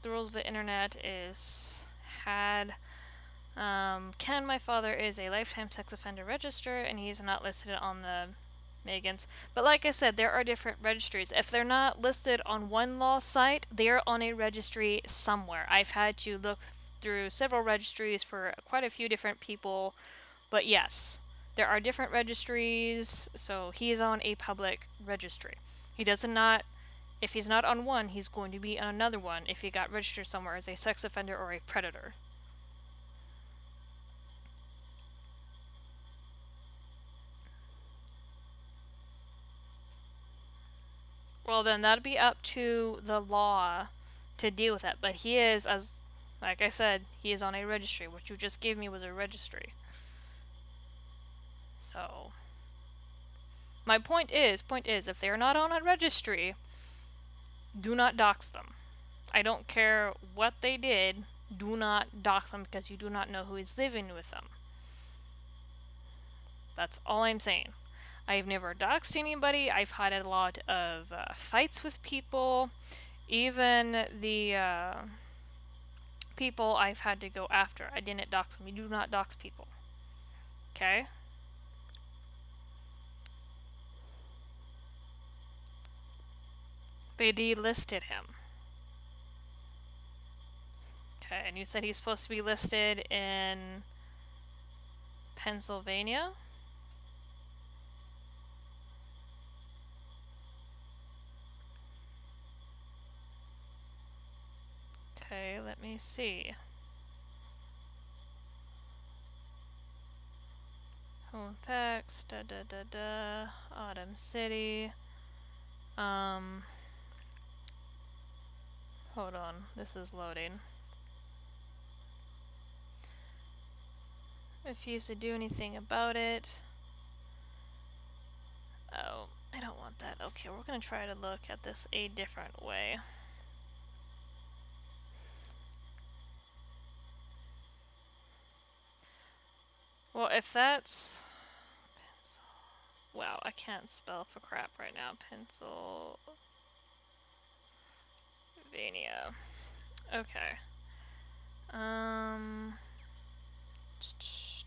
rules of the internet is Ken, my father, is a lifetime sex offender register and he's not listed on the Megan's. But like I said, there are different registries. If they're not listed on one law site, they're on a registry somewhere. I've had to look through several registries for quite a few different people. But yes, there are different registries, so he's on a public registry. If he's not on one, he's going to be on another one if he got registered somewhere as a sex offender or a predator. Well, then that'd be up to the law to deal with that. But he is, like I said, he is on a registry. What you just gave me was a registry. So, my point is, if they're not on a registry, do not dox them. I don't care what they did, do not dox them because you do not know who is living with them. That's all I'm saying. I've never doxed anybody. I've had a lot of fights with people. Even the people I've had to go after, I didn't dox them. You do not dox people. Okay? They delisted him. Okay, and you said he's supposed to be listed in Pennsylvania? Okay, let me see. Home facts, Autumn City. Hold on, this is loading. refuse to do anything about it. Oh, I don't want that. Okay, we're gonna try to look at this a different way. Well, if that's... Wow, I can't spell for crap right now. Pennsylvania. Okay.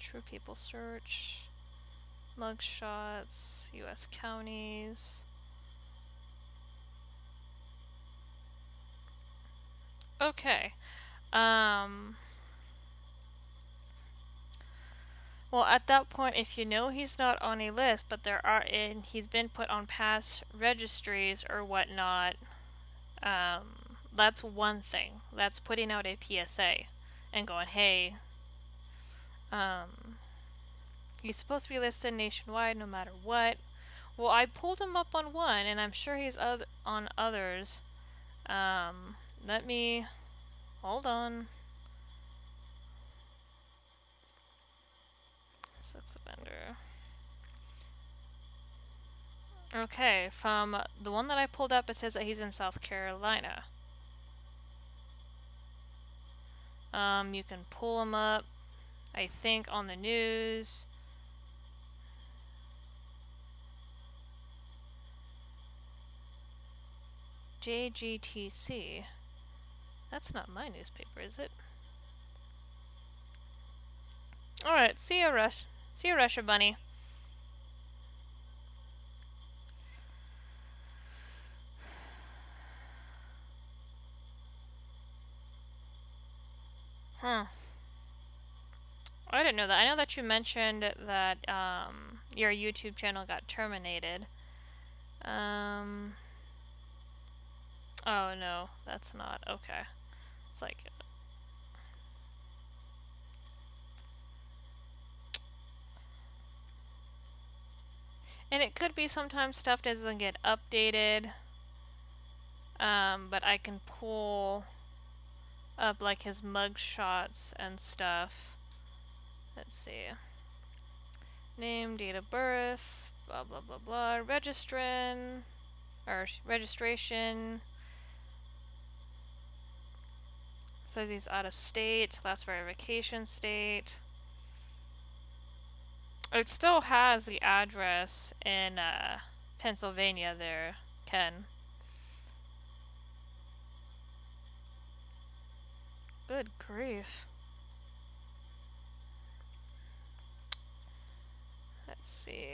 True people search. Mugshots. U.S. counties. Okay. Well, at that point, if you know he's not on a list, but he's been put on past registries or whatnot, that's one thing. That's putting out a PSA and going, hey, he's supposed to be listed nationwide no matter what. Well, I pulled him up on one, and I'm sure he's on others. Let me... Hold on. Sex offender. Okay, from the one that I pulled up, it says that he's in South Carolina. You can pull him up, I think, on the news. JGTC. That's not my newspaper, is it? Alright, see you, Russia Bunny. Huh. I didn't know that. I know that you mentioned that your YouTube channel got terminated. Oh no, that's not okay. It's like... And it could be sometimes stuff doesn't get updated. But I can pull up like his mug shots and stuff. Let's see. Name, date of birth, blah blah blah blah. Registration. Says he's out of state. Last verification state. It still has the address in Pennsylvania there, Ken. Good grief. Let's see.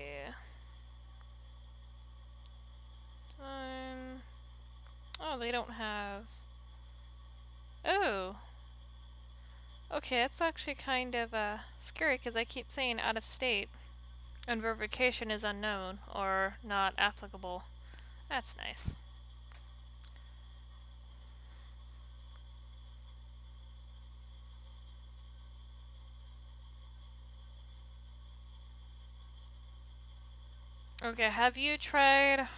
Oh, they don't have... Oh! Okay, that's actually kind of scary because I keep saying out of state. And verification is unknown or not applicable. That's nice. Okay, have you tried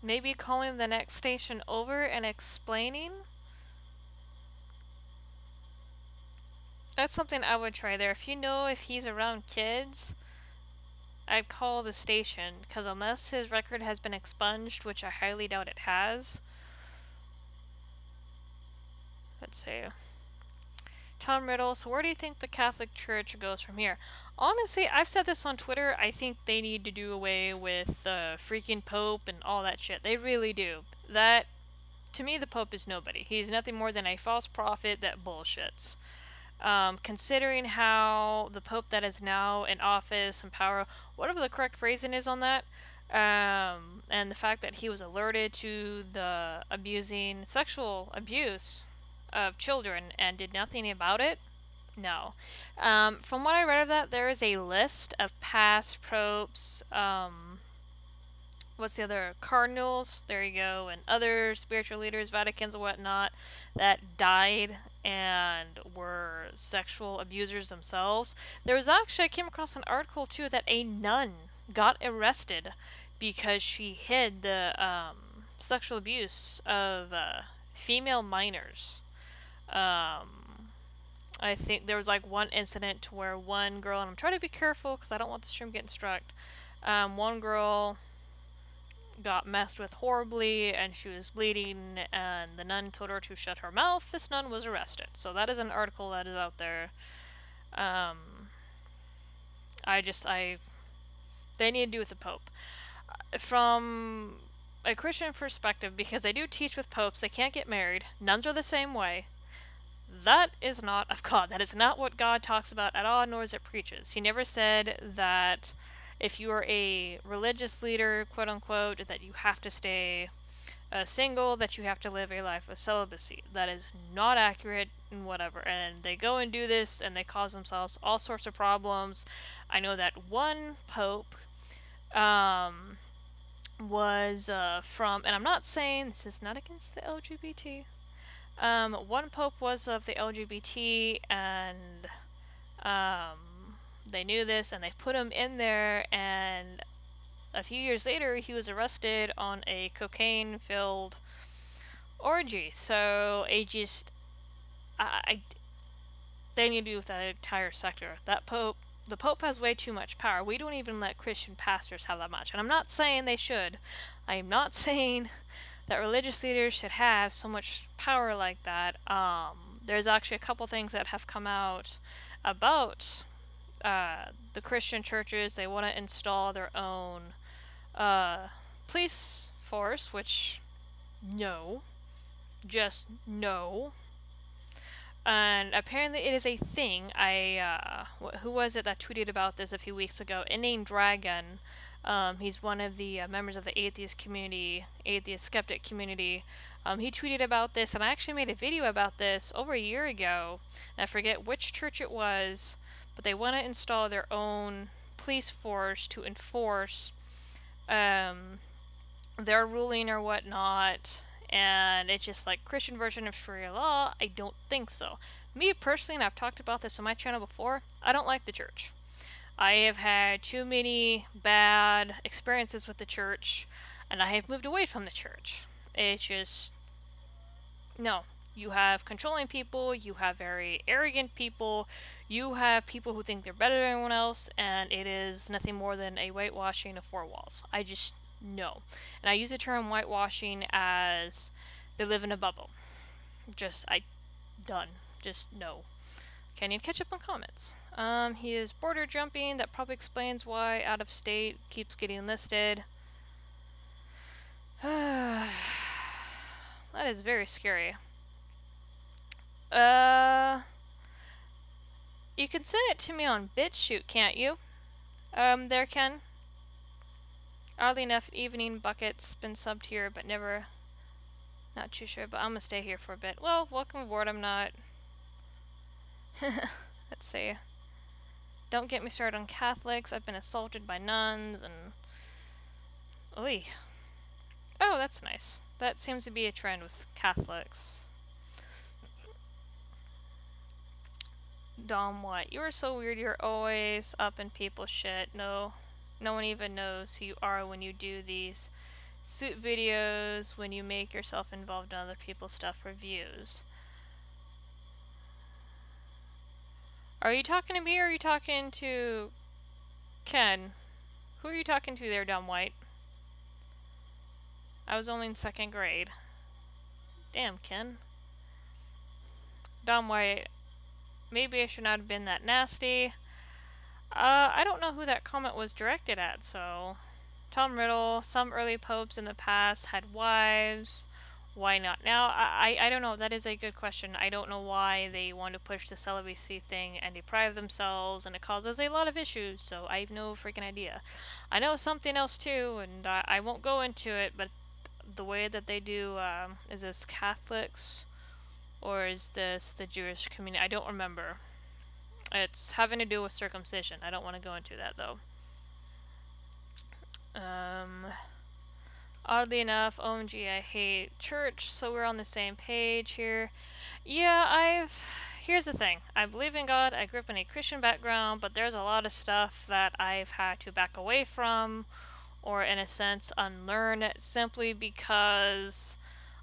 maybe calling the next station over and explaining? That's something I would try there. If you know if he's around kids, I'd call the station, because unless his record has been expunged, which I highly doubt it has. Let's see. Tom Riddle, so where do you think the Catholic Church goes from here? Honestly, I've said this on Twitter, I think they need to do away with the freaking Pope and all that shit. They really do. That, to me, the Pope is nobody. He's nothing more than a false prophet that bullshits. Considering how the Pope that is now in office and power, whatever the correct phrasing is on that, and the fact that he was alerted to the sexual abuse of children and did nothing about it, no. From what I read of that, there is a list of past popes, what's the other, cardinals, there you go, and other spiritual leaders, Vaticans and whatnot, that died and were sexual abusers themselves. There was actually, I came across an article too, that a nun got arrested because she hid the sexual abuse of female minors. I think there was like one incident where one girl, and I'm trying to be careful because I don't want the stream getting struck. One girl got messed with horribly and she was bleeding, and the nun told her to shut her mouth. This nun was arrested. So that is an article that is out there. They need to do with the Pope. From a Christian perspective, because I do teach with popes, they can't get married. Nuns are the same way. That is not of God. That is not what God talks about at all, nor is it preaches. He never said that if you are a religious leader, quote unquote, that you have to stay single, that you have to live a life of celibacy. That is not accurate and whatever. And they go and do this and they cause themselves all sorts of problems. I know that one pope was from, and I'm not saying this is not against the LGBT. One pope was of the LGBT, and they knew this, and they put him in there, and a few years later, he was arrested on a cocaine-filled orgy. So, they need to do with that entire sector. The Pope has way too much power. We don't even let Christian pastors have that much. And I'm not saying they should. I am not saying that religious leaders should have so much power like that. There's actually a couple things that have come out about the Christian churches. They want to install their own police force, which, no. Just no. And apparently it is a thing. Who was it that tweeted about this a few weeks ago? Inane Dragon. He's one of the members of the atheist skeptic community. He tweeted about this, and I actually made a video about this over a year ago. And I forget which church it was, but they want to install their own police force to enforce their ruling or whatnot. And it's just like Christian version of Sharia law. I don't think so. Me personally, and I've talked about this on my channel before, I don't like the church. I have had too many bad experiences with the church, and I have moved away from the church. It's just, no. You have controlling people, you have very arrogant people, you have people who think they're better than everyone else, and it is nothing more than a whitewashing of four walls. I just, no. And I use the term whitewashing as they live in a bubble. Done. Just no. Okay, I need to catch up on comments. He is border jumping. That probably explains why out of state keeps getting listed. That is very scary. You can send it to me on BitChute, can't you? There, Ken. Oddly enough, Evening Bucket's been subbed here, but never... Not too sure, but I'm gonna stay here for a bit. Well, welcome aboard, I'm not... Let's see. Don't get me started on Catholics. I've been assaulted by nuns, and... Oy. Oh, that's nice. That seems to be a trend with Catholics. Dom White. You're so weird, you're always up in people's shit. No one even knows who you are when you do these suit videos, when you make yourself involved in other people's stuff for views. Are you talking to me or are you talking to Ken? Who are you talking to there, Dom White? I was only in 2nd grade. Damn, Ken. Dom White. Maybe I should not have been that nasty. I don't know who that comment was directed at, so... Tom Riddle, some early popes in the past had wives. Why not now? I don't know. That is a good question. I don't know why they want to push the celibacy thing and deprive themselves, and it causes a lot of issues, so I have no freaking idea. I know something else too, and I won't go into it, but the way that they do, is this Catholics? Or is this the Jewish community? I don't remember. It's having to do with circumcision. I don't want to go into that, though. Oddly enough, OMG, I hate church, so we're on the same page here. Yeah, here's the thing. I believe in God. I grew up in a Christian background, but there's a lot of stuff that I've had to back away from, or in a sense, unlearn, simply because...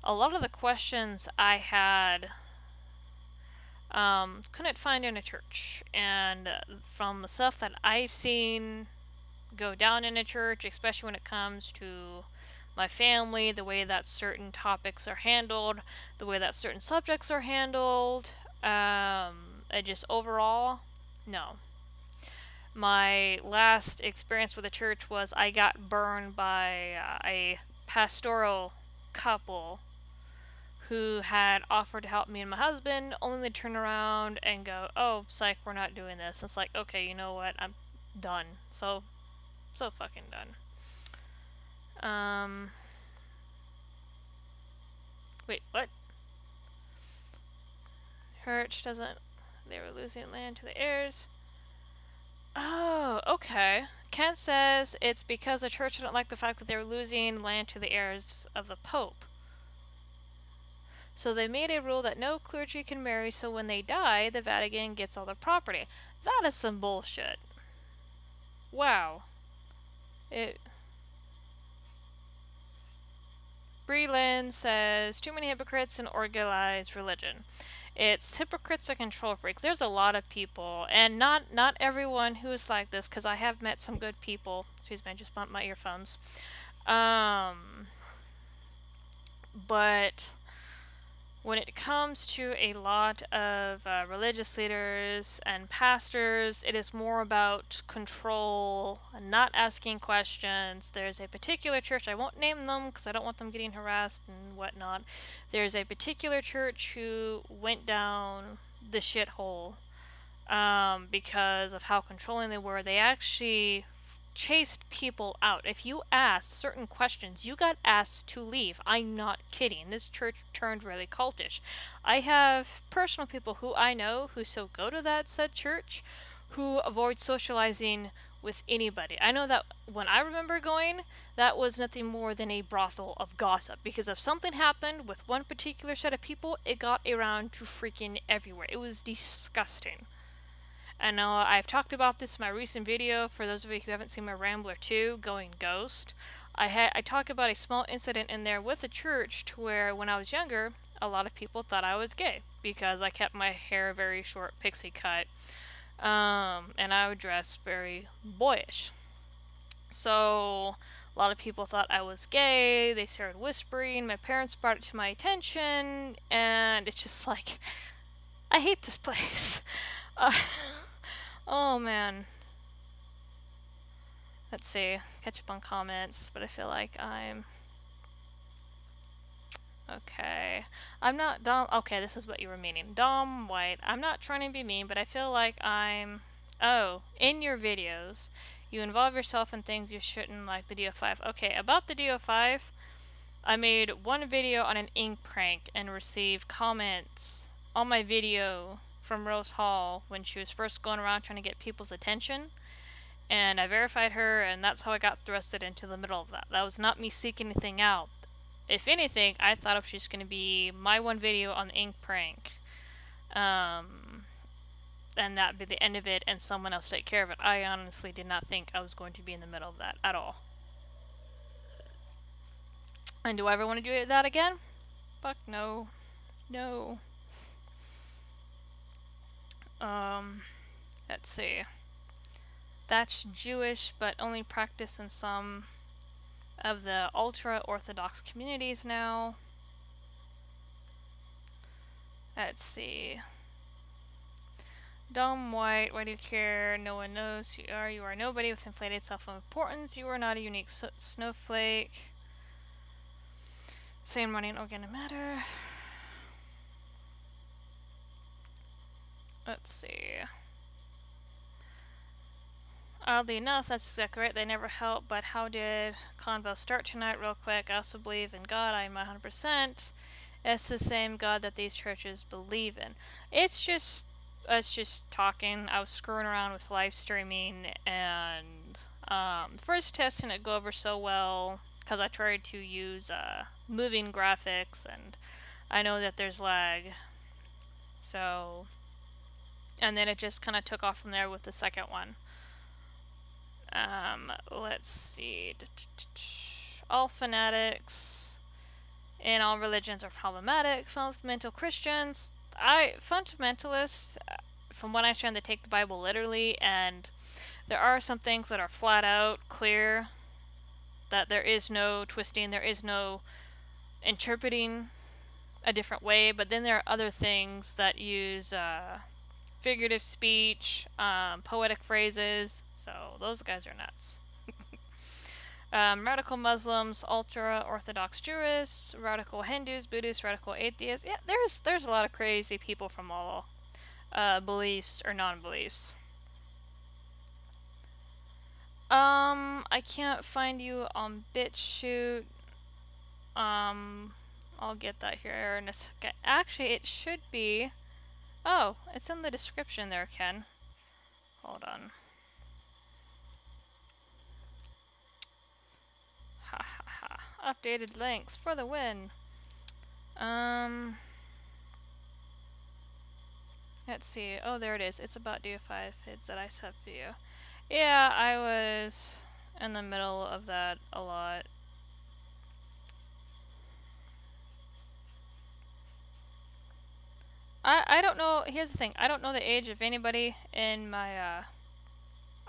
A lot of the questions I had couldn't find in a church. And from the stuff that I've seen go down in a church, especially when it comes to my family, the way that certain topics are handled, the way that certain subjects are handled, and just overall, no. My last experience with a church was I got burned by a pastoral couple who had offered to help me and my husband, only to turn around and go, "Oh, psych, we're not doing this." It's like, okay, you know what? I'm done. So fucking done. Wait, what? Church doesn't. They were losing land to the heirs. Oh, okay. Kent says it's because the church didn't like the fact that they were losing land to the heirs of the Pope. So they made a rule that no clergy can marry, so when they die, the Vatican gets all their property. That is some bullshit. Wow. Breland says, too many hypocrites in organized religion. It's hypocrites and control freaks. There's a lot of people, and not everyone who is like this, because I have met some good people. Excuse me, I just bumped my earphones. But when it comes to a lot of religious leaders and pastors, it is more about control and not asking questions. There's a particular church, I won't name them because I don't want them getting harassed and whatnot. There's a particular church who went down the shithole because of how controlling they were. They actually chased people out. If you asked certain questions, you got asked to leave. I'm not kidding. This church turned really cultish. I have personal people who I know who still go to that said church who avoid socializing with anybody. I know that when I remember going, that was nothing more than a brothel of gossip, because if something happened with one particular set of people, it got around to freaking everywhere. It was disgusting. I know I've talked about this in my recent video. For those of you who haven't seen my Rambler 2, Going Ghost, I talk about a small incident in there with a church to where when I was younger, a lot of people thought I was gay because I kept my hair very short, pixie cut, and I would dress very boyish. So a lot of people thought I was gay. They started whispering. My parents brought it to my attention, and it's just like, I hate this place. Oh man. Let's see. Catch up on comments, but I feel like I'm... Okay. I'm not Dom... Okay, this is what you were meaning. Dom White. I'm not trying to be mean, but I feel like I'm... Oh, in your videos, you involve yourself in things you shouldn't, like the DO5. Okay, about the DO5, I made one video on an ink prank and received comments on my video from Rose Hall when she was first going around trying to get people's attention, and I verified her, and that's how I got thrusted into the middle of that. That was not me seeking anything out. If anything, I thought it was just going to be my one video on the ink prank, and that'd be the end of it, and someone else take care of it. I honestly did not think I was going to be in the middle of that at all. And do I ever want to do that again? Fuck no. No. Let's see. That's Jewish, but only practiced in some of the ultra-Orthodox communities now. Let's see. Dumb white, why do you care? No one knows who you are. You are nobody with inflated self-importance. You are not a unique snowflake. Same running organic matter. Let's see. Oddly enough, that's exactly right. They never help, but how did Convo start tonight? Real quick, I also believe in God. I'm 100%. It's the same God that these churches believe in. It's just talking. I was screwing around with live streaming, and the first test didn't go over so well because I tried to use moving graphics, and I know that there's lag. So, and then it just kind of took off from there with the second one. Let's see. All fanatics in all religions are problematic. Fundamental Christians, fundamentalists, from what I understand, they take the Bible literally, and there are some things that are flat out clear, that there is no twisting, there is no interpreting a different way, but then there are other things that use figurative speech, poetic phrases, so those guys are nuts. Radical Muslims, ultra-Orthodox Jewish, radical Hindus, Buddhists, radical atheists. Yeah, there's a lot of crazy people from all beliefs or non-beliefs. I can't find you on BitChute. I'll get that here in a second. Actually, it should be... Oh, it's in the description there, Ken. Hold on. Ha ha ha. Updated links for the win. Let's see. Oh, there it is. It's about DO5 vids that I sent for you. Yeah, I was in the middle of that a lot. I don't know. Here's the thing. I don't know the age of anybody in my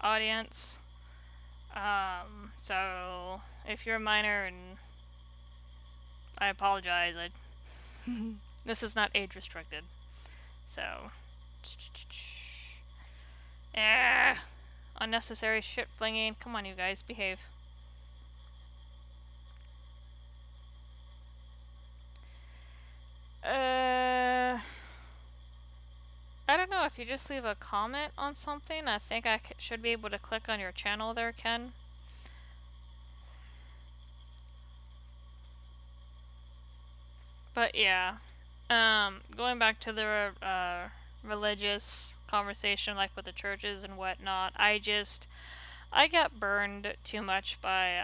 audience. So if you're a minor, and I apologize, this is not age restricted. So unnecessary shit flinging. Come on, you guys, behave. I don't know, if you just leave a comment on something, I think I should be able to click on your channel there, Ken. But yeah, going back to the religious conversation, like with the churches and whatnot, I got burned too much by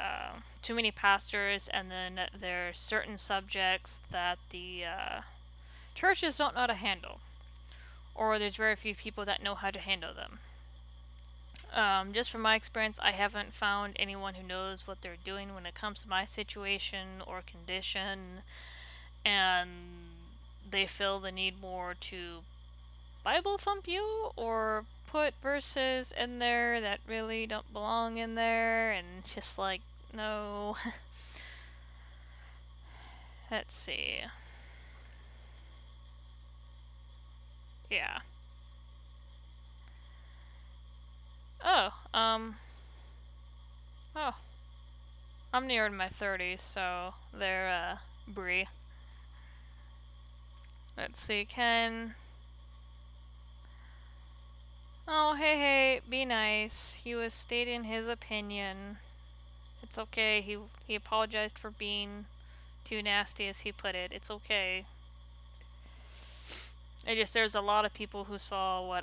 too many pastors, and then there's certain subjects that the churches don't know how to handle, or there's very few people that know how to handle them. Just from my experience, I haven't found anyone who knows what they're doing when it comes to my situation or condition, and they feel the need more to Bible thump you or put verses in there that really don't belong in there, and just like, no. Let's see. Yeah. Oh, oh. I'm near my 30s, so they're, Brie. Let's see, Ken. Oh, hey, be nice. He was stating his opinion. It's okay. He apologized for being too nasty, as he put it. It's okay. There's a lot of people who saw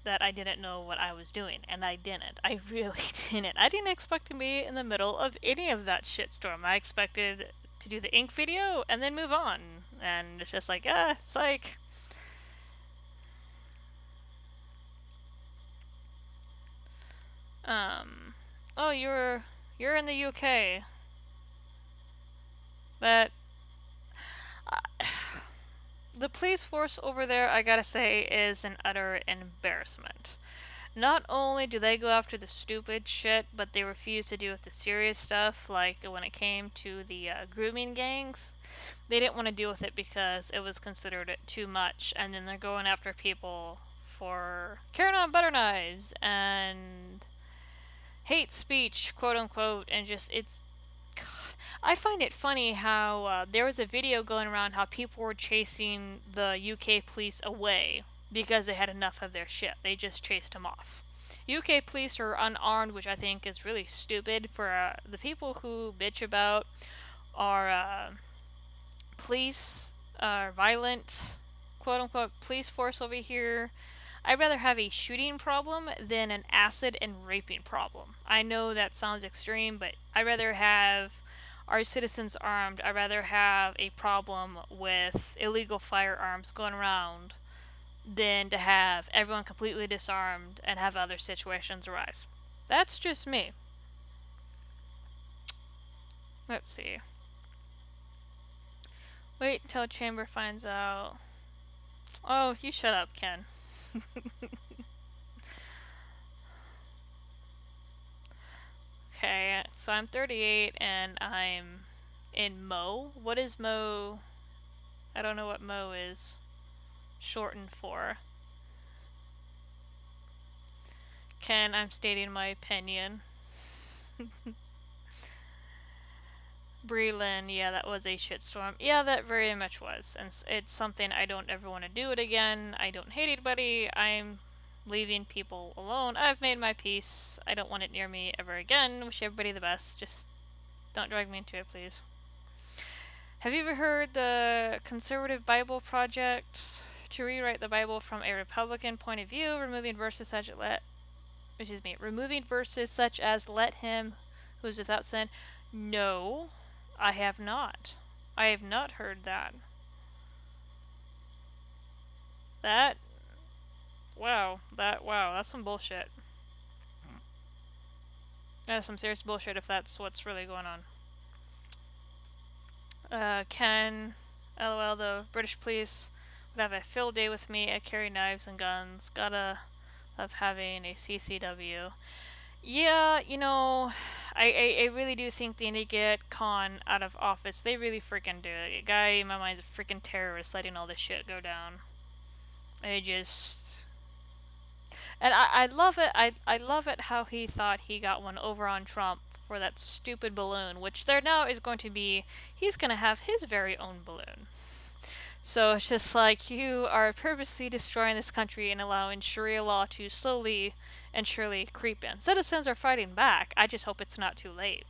that I didn't know what I was doing, and I didn't. I really didn't. I didn't expect to be in the middle of any of that shitstorm. I expected to do the ink video and then move on, and it's just like, psych. Oh, you're in the UK. That the police force over there, I gotta say, is an utter embarrassment. Not only do they go after the stupid shit, but they refuse to deal with the serious stuff, like when it came to the grooming gangs. They didn't want to deal with it because it was considered too much, and then they're going after people for carrying on butter knives and hate speech, quote unquote, and just, God, I find it funny how there was a video going around how people were chasing the UK police away because they had enough of their shit. They just chased them off. UK police are unarmed, which I think is really stupid. For the people who bitch about our police, violent, quote unquote, police force over here, I'd rather have a shooting problem than an acid and raping problem. I know that sounds extreme, but I'd rather have our citizens armed. I'd rather have a problem with illegal firearms going around than to have everyone completely disarmed and have other situations arise. That's just me. Let's see. Wait until Chamber finds out. Oh, you shut up, Ken. Okay, so I'm 38 and I'm in Mo. What is Mo? I don't know what Mo is shortened for. Ken, I'm stating my opinion. Breland, yeah, that was a shitstorm. Yeah, that very much was. And it's something I don't ever want to do it again. I don't hate anybody. I'm leaving people alone. I've made my peace. I don't want it near me ever again. Wish everybody the best. Just don't drag me into it, please. Have you ever heard the Conservative Bible Project to rewrite the Bible from a Republican point of view, removing verses such as let him who is without sin? No, I have not. I have not heard that. That wow, that's some bullshit. That's some serious bullshit if that's what's really going on. Ken, LOL, the British police would have a field day with me. I carry knives and guns. Gotta love having a CCW. Yeah, you know, I really do think they need to get Khan out of office. They really freaking do. The guy in my mind is a freaking terrorist letting all this shit go down. I just... And I love it. I love it how he thought he got one over on Trump for that stupid balloon, which there now is going to be... He's going to have his very own balloon. So it's just like, you are purposely destroying this country and allowing Sharia law to slowly and surely creep in. Citizens are fighting back. I just hope it's not too late.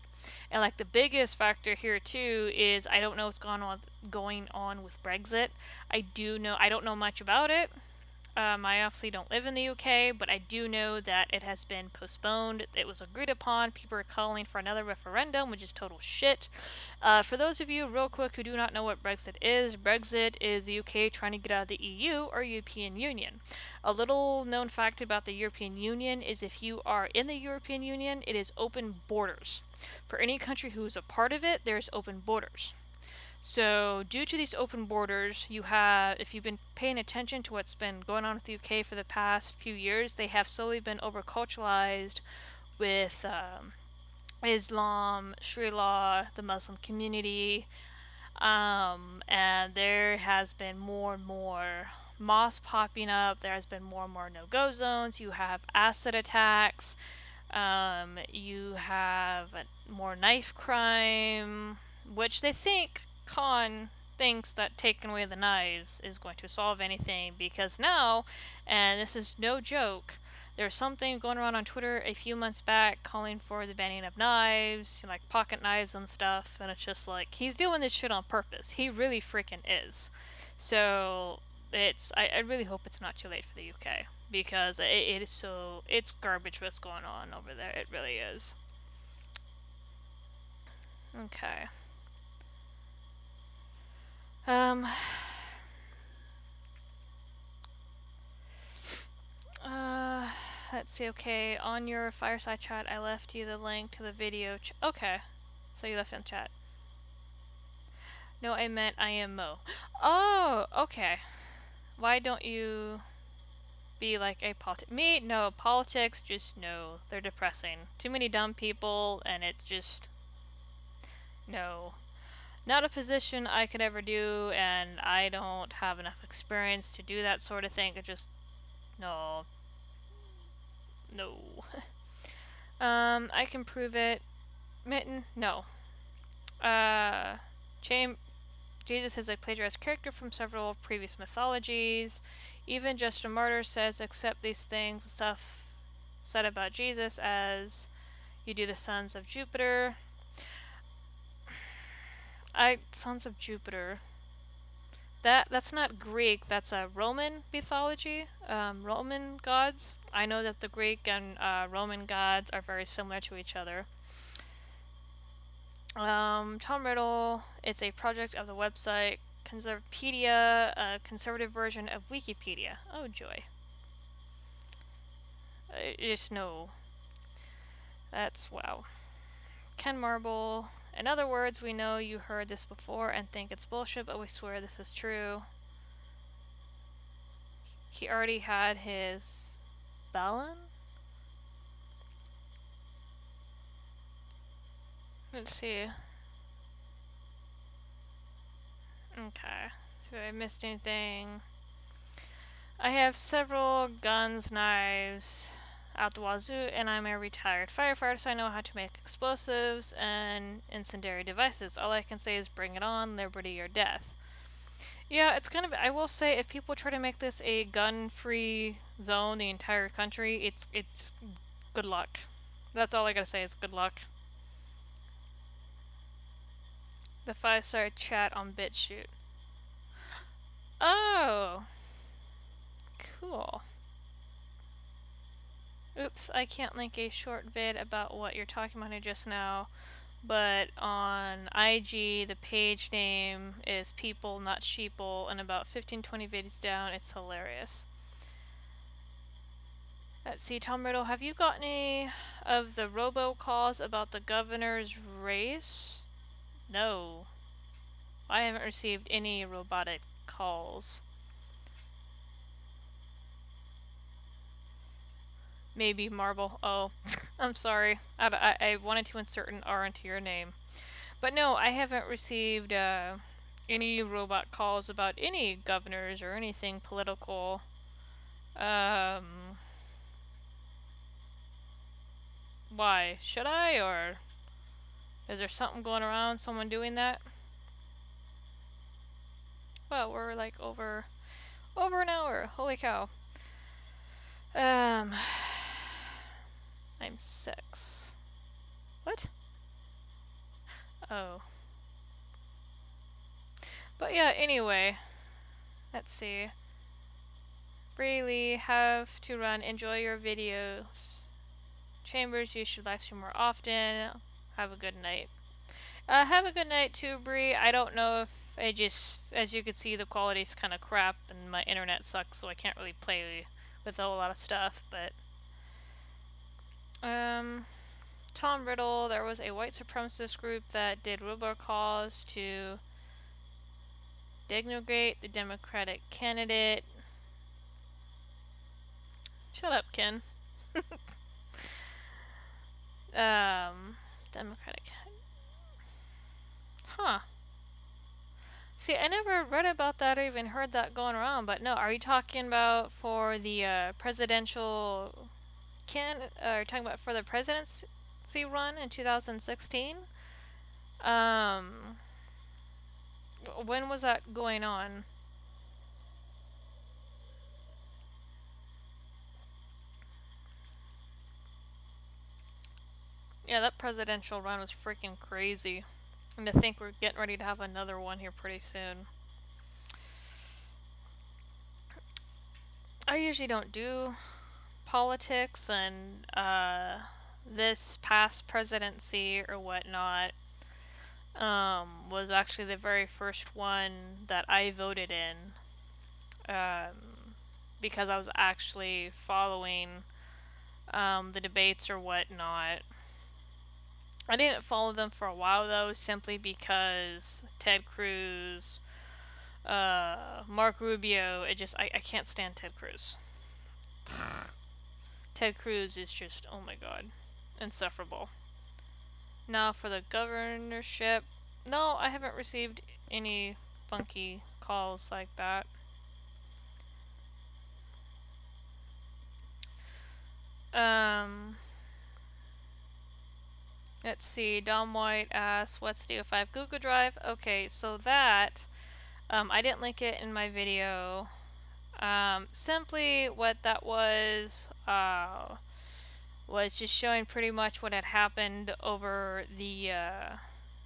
And like the biggest factor here too is I don't know what's going on with Brexit. I don't know much about it. I obviously don't live in the UK, but I do know that it has been postponed. It was agreed upon. People are calling for another referendum, which is total shit. For those of you, real quick, who do not know what Brexit is the UK trying to get out of the EU or European Union. A little known fact about the European Union is if you are in the European Union, it is open borders. For any country who is a part of it, there's open borders. So, due to these open borders, if you've been paying attention to what's been going on with the UK for the past few years, they have slowly been over-culturalized with Islam, Sharia law, the Muslim community, and there has been more and more mosques popping up. There has been more and more no-go zones. You have acid attacks. You have more knife crime, which they think Khan thinks that taking away the knives is going to solve anything, because now, and this is no joke, there's something going around on Twitter a few months back calling for the banning of knives, like pocket knives and stuff, and it's just like, he's doing this shit on purpose. He really freaking is. So, I really hope it's not too late for the UK, because it's garbage what's going on over there. It really is. Okay. Let's see, okay, on your fireside chat, I left you the link to the video okay, so you left it in chat. No, I meant I am Mo. Oh, okay. Why don't you be like a Me? No, politics, just no. They're depressing. Too many dumb people, and it's just... No. Not a position I could ever do, and I don't have enough experience to do that sort of thing. It just... No. No. I can prove it. Mitten? No. Jesus is a plagiarized character from several previous mythologies. Even Just a Martyr says, accept these things, stuff said about Jesus as you do the sons of Jupiter. Sons of Jupiter. That's not Greek, that's a Roman mythology, Roman gods. I know that the Greek and Roman gods are very similar to each other. Tom Riddle, it's a project of the website Conservapedia, a conservative version of Wikipedia. Oh joy. Just no. That's wow. Ken Marble. In other words, we know you heard this before and think it's bullshit, but we swear this is true. He already had his Balin? Let's see. Okay. So I missed anything. I have several guns, knives out the wazoo, and I'm a retired firefighter, so I know how to make explosives and incendiary devices. All I can say is bring it on, liberty or death. Yeah, it's kind of. I will say, if people try to make this a gun-free zone, the entire country, it's good luck. That's all I gotta say is good luck. The 5-star chat on BitChute. Oh, cool. Oops, I can't link a short vid about what you're talking about here just now, but on IG, the page name is People Not Sheeple, and about 15-20 videos down, it's hilarious. Let's see, Tom Riddle, have you got any of the robocalls about the governor's race? No. I haven't received any robotic calls. Maybe Marble. Oh, I'm sorry. I wanted to insert an R into your name. But no, I haven't received any robot calls about any governors or anything political. Why? Should I? Or is there something going around? Someone doing that? Well, we're like over an hour. Holy cow. I'm 6. What? Oh. But yeah, anyway. Let's see. Really have to run. Enjoy your videos. Chambers, you should live stream more often. Have a good night. Have a good night too, Bree. I don't know if I just, as you can see, the quality's kind of crap and my internet sucks, so I can't really play with a whole lot of stuff, but Tom Riddle, there was a white supremacist group that did robocalls to denigrate the Democratic candidate. Shut up, Ken. Democratic. Huh. See, I never read about that or even heard that going around, but no, are you talking about for the presidential talking about for the presidency run in 2016? When was that going on? Yeah, that presidential run was freaking crazy. And to think we're getting ready to have another one here pretty soon. I usually don't do politics, and this past presidency or whatnot was actually the very first one that I voted in, because I was actually following the debates or whatnot. I didn't follow them for a while though, simply because Ted Cruz, Mark Rubio, I can't stand Ted Cruz. Ted Cruz is just, oh my god, insufferable. Now for the governorship, no, I haven't received any funky calls like that. Let's see, Dom White asks, what's DO5 Google Drive? Okay, so that, I didn't link it in my video. Simply what that was just showing pretty much what had happened over the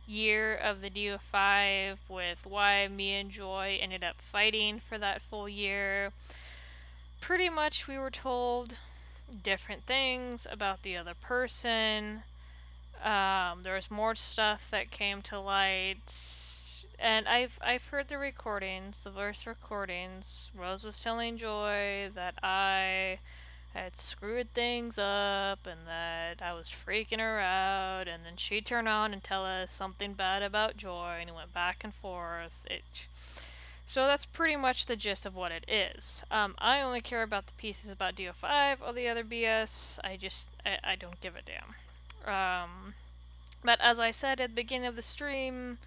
year of the DO5, with why me and Joy ended up fighting for that full year. Pretty much we were told different things about the other person. There was more stuff that came to light, and I've heard the recordings, the voice recordings. Rose was telling Joy that I had screwed things up and that I was freaking her out, and then she'd turn on and tell us something bad about Joy, and it went back and forth. So that's pretty much the gist of what it is. I only care about the pieces about DO5. All the other BS, I don't give a damn. But as I said at the beginning of the stream,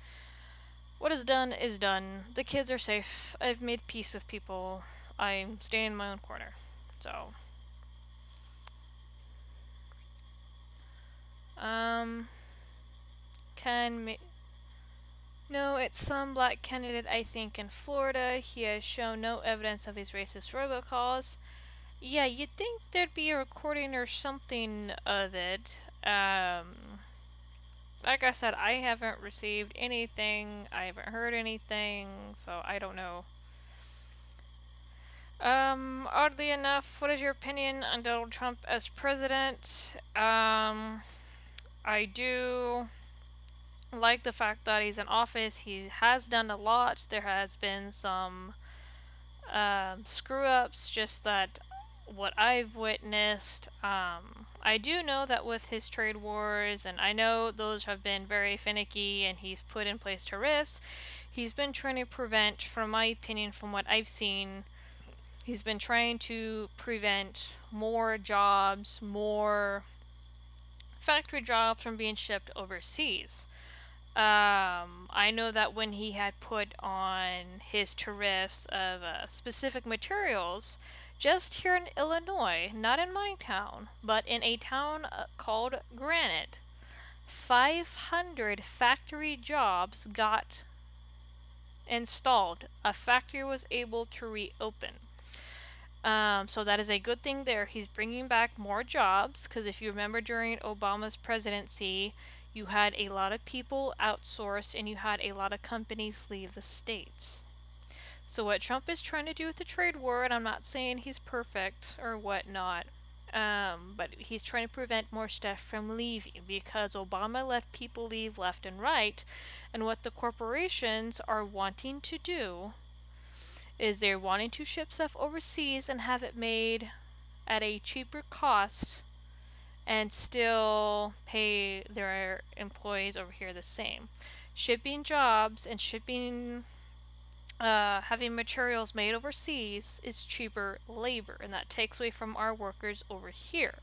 what is done is done. The kids are safe. I've made peace with people. I'm staying in my own corner. So, no, it's some black candidate, I think, in Florida. He has shown no evidence of these racist robocalls. Yeah, you'd think there'd be a recording or something of it. Like I said, I haven't received anything. I haven't heard anything, so I don't know. Oddly enough, what is your opinion on Donald Trump as president? I do like the fact that he's in office. He has done a lot. There has been some screw-ups, just that what I've witnessed. I do know that with his trade wars, and I know those have been very finicky, and he's put in place tariffs, he's been trying to prevent, from my opinion, from what I've seen, he's been trying to prevent more jobs, more factory jobs from being shipped overseas. I know that when he had put on his tariffs of specific materials, just here in Illinois, not in my town, but in a town called Granite, 500 factory jobs got installed. A factory was able to reopen. So that is a good thing there. He's bringing back more jobs, because if you remember during Obama's presidency, you had a lot of people outsourced and you had a lot of companies leave the states. So what Trump is trying to do with the trade war, and I'm not saying he's perfect or whatnot, but he's trying to prevent more stuff from leaving, because Obama let people leave left and right, and what the corporations are wanting to do is they're wanting to ship stuff overseas and have it made at a cheaper cost and still pay their employees over here the same. Shipping jobs and having materials made overseas is cheaper labor, and that takes away from our workers over here.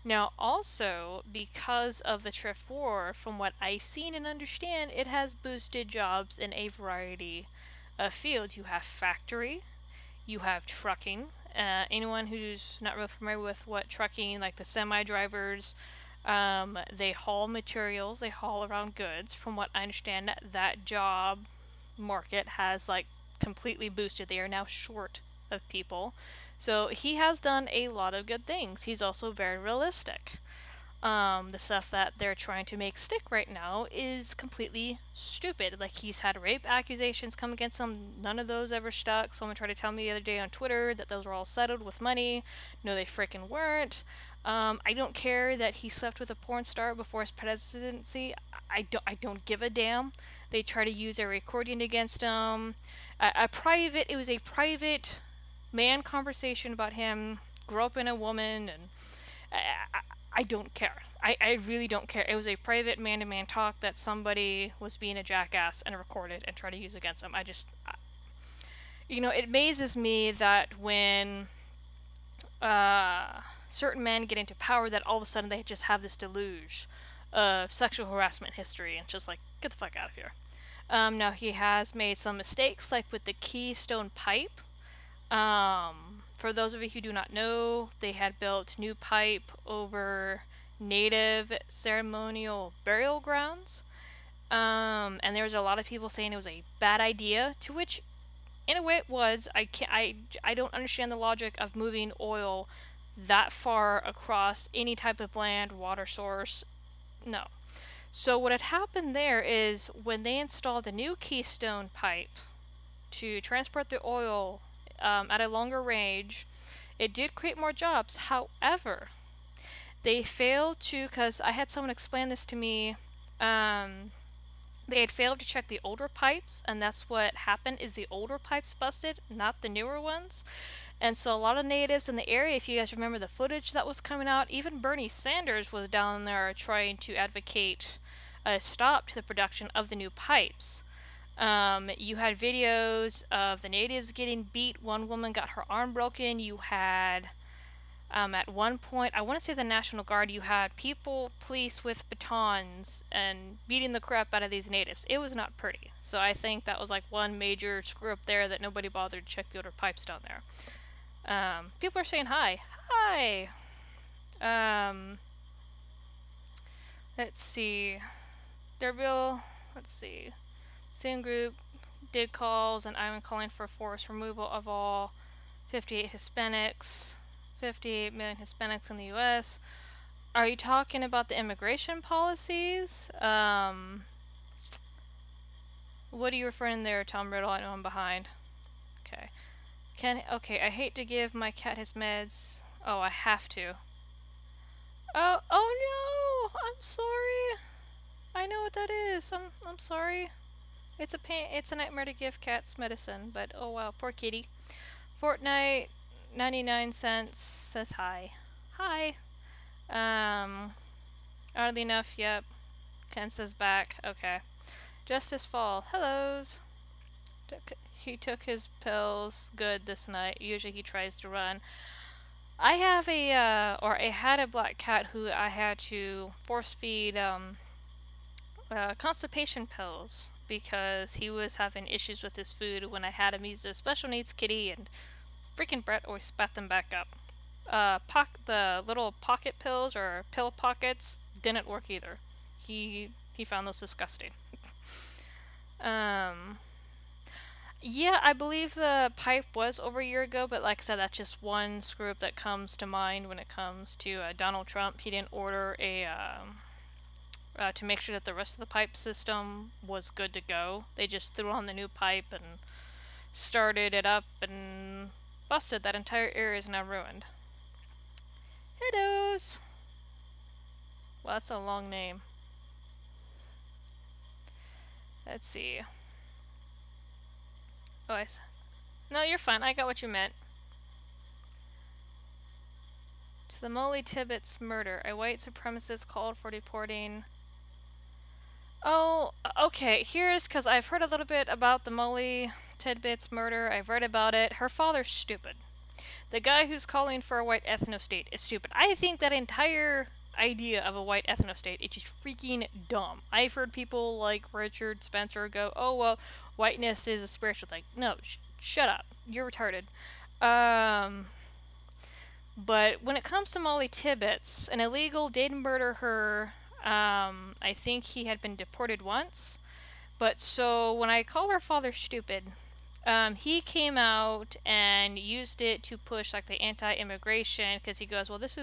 Now, also, because of the thrift war, from what I've seen and understand, it has boosted jobs in a variety of fields. You have factory, you have trucking. Anyone who's not real familiar with what trucking, like the semi-drivers, they haul materials, they haul around goods. From what I understand, that job market has like completely boosted. They are now short of people. So he has done a lot of good things. He's also very realistic. The stuff that they're trying to make stick right now is completely stupid. Like, he's had rape accusations come against him. None of those ever stuck. Someone tried to tell me the other day on Twitter that those were all settled with money. No, they freaking weren't. I don't care that he slept with a porn star before his presidency. I don't give a damn. They try to use a recording against him. It was a private man conversation about him, grew up in a woman, and I don't care. I really don't care. It was a private man-to-man talk that somebody was being a jackass and recorded and tried to use against him. It amazes me that when certain men get into power, that all of a sudden they just have this deluge of sexual harassment history, and just like, get the fuck out of here. Now, he has made some mistakes, like with the Keystone Pipe. For those of you who do not know, they had built new pipe over native ceremonial burial grounds. And there was a lot of people saying it was a bad idea, to which, in a way, it was. I don't understand the logic of moving oil that far across any type of land, water source. No. So what had happened there is, when they installed the new Keystone Pipe to transport the oil at a longer range, it did create more jobs. However, they failed to, because I had someone explain this to me, they had failed to check the older pipes, and that's what happened, is the older pipes busted, not the newer ones. And so a lot of natives in the area, if you guys remember the footage that was coming out, even Bernie Sanders was down there trying to advocate a stop to the production of the new pipes. You had videos of the natives getting beat. One woman got her arm broken. You had, at one point, I want to say the National Guard, you had police with batons and beating the crap out of these natives. It was not pretty. So I think that was like one major screw up there that nobody bothered to check the other pipes down there. People are saying hi. Hi! Let's see. Let's see. Same group did calls, and I'm calling for forced removal of all 58 Hispanics. 58 million Hispanics in the U.S. Are you talking about the immigration policies? What are you referring there, Tom Riddle? I know I'm behind. Okay. Okay, I hate to give my cat his meds. Oh, I have to. Oh no! I'm sorry. I know what that is. I'm sorry. It's a nightmare to give cats medicine, but oh wow, poor kitty. Fortnite 99 cents says hi. Hi. Oddly enough, yep. Ken says back. Okay. Justice Fall. Hellos. He took his pills good this night. Usually he tries to run. I have I had a black cat who I had to force feed, constipation pills because he was having issues with his food when I had him. He's a special needs kitty, and freaking Brett always spat them back up. The little pocket pills or pill pockets didn't work either. He found those disgusting. Yeah, I believe the pipe was over a year ago, but like I said, that's just one screw up that comes to mind when it comes to Donald Trump. He didn't order to make sure that the rest of the pipe system was good to go. They just threw on the new pipe and started it up and busted. That entire area is now ruined. Hellos! Well, that's a long name. Let's see. Oh, no, you're fine. I got what you meant. To the Molly Tibbetts murder, a white supremacist called for deporting. Oh, okay. Here's because I've heard a little bit about the Molly Tibbetts murder. I've read about it. Her father's stupid. The guy who's calling for a white ethno-state is stupid. I think that entire idea of a white ethno-state is just freaking dumb. I've heard people like Richard Spencer go, oh, well, whiteness is a spiritual thing. No, shut up. You're retarded. But when it comes to Molly Tibbetts, an illegal did murder her. I think he had been deported once. But so when I call her father stupid, he came out and used it to push like the anti-immigration because he goes, well, this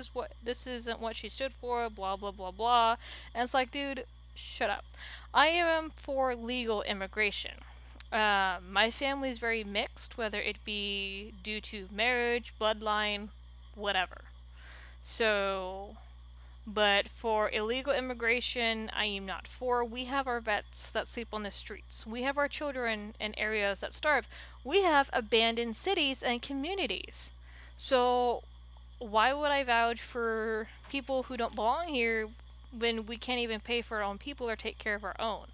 isn't what she stood for, blah blah blah blah. And it's like, dude, shut up. I am for legal immigration. My family is very mixed, whether it be due to marriage, bloodline, whatever. So, but for illegal immigration, I am not for. We have our vets that sleep on the streets. We have our children in areas that starve. We have abandoned cities and communities. So, why would I vouch for people who don't belong here when we can't even pay for our own people or take care of our own?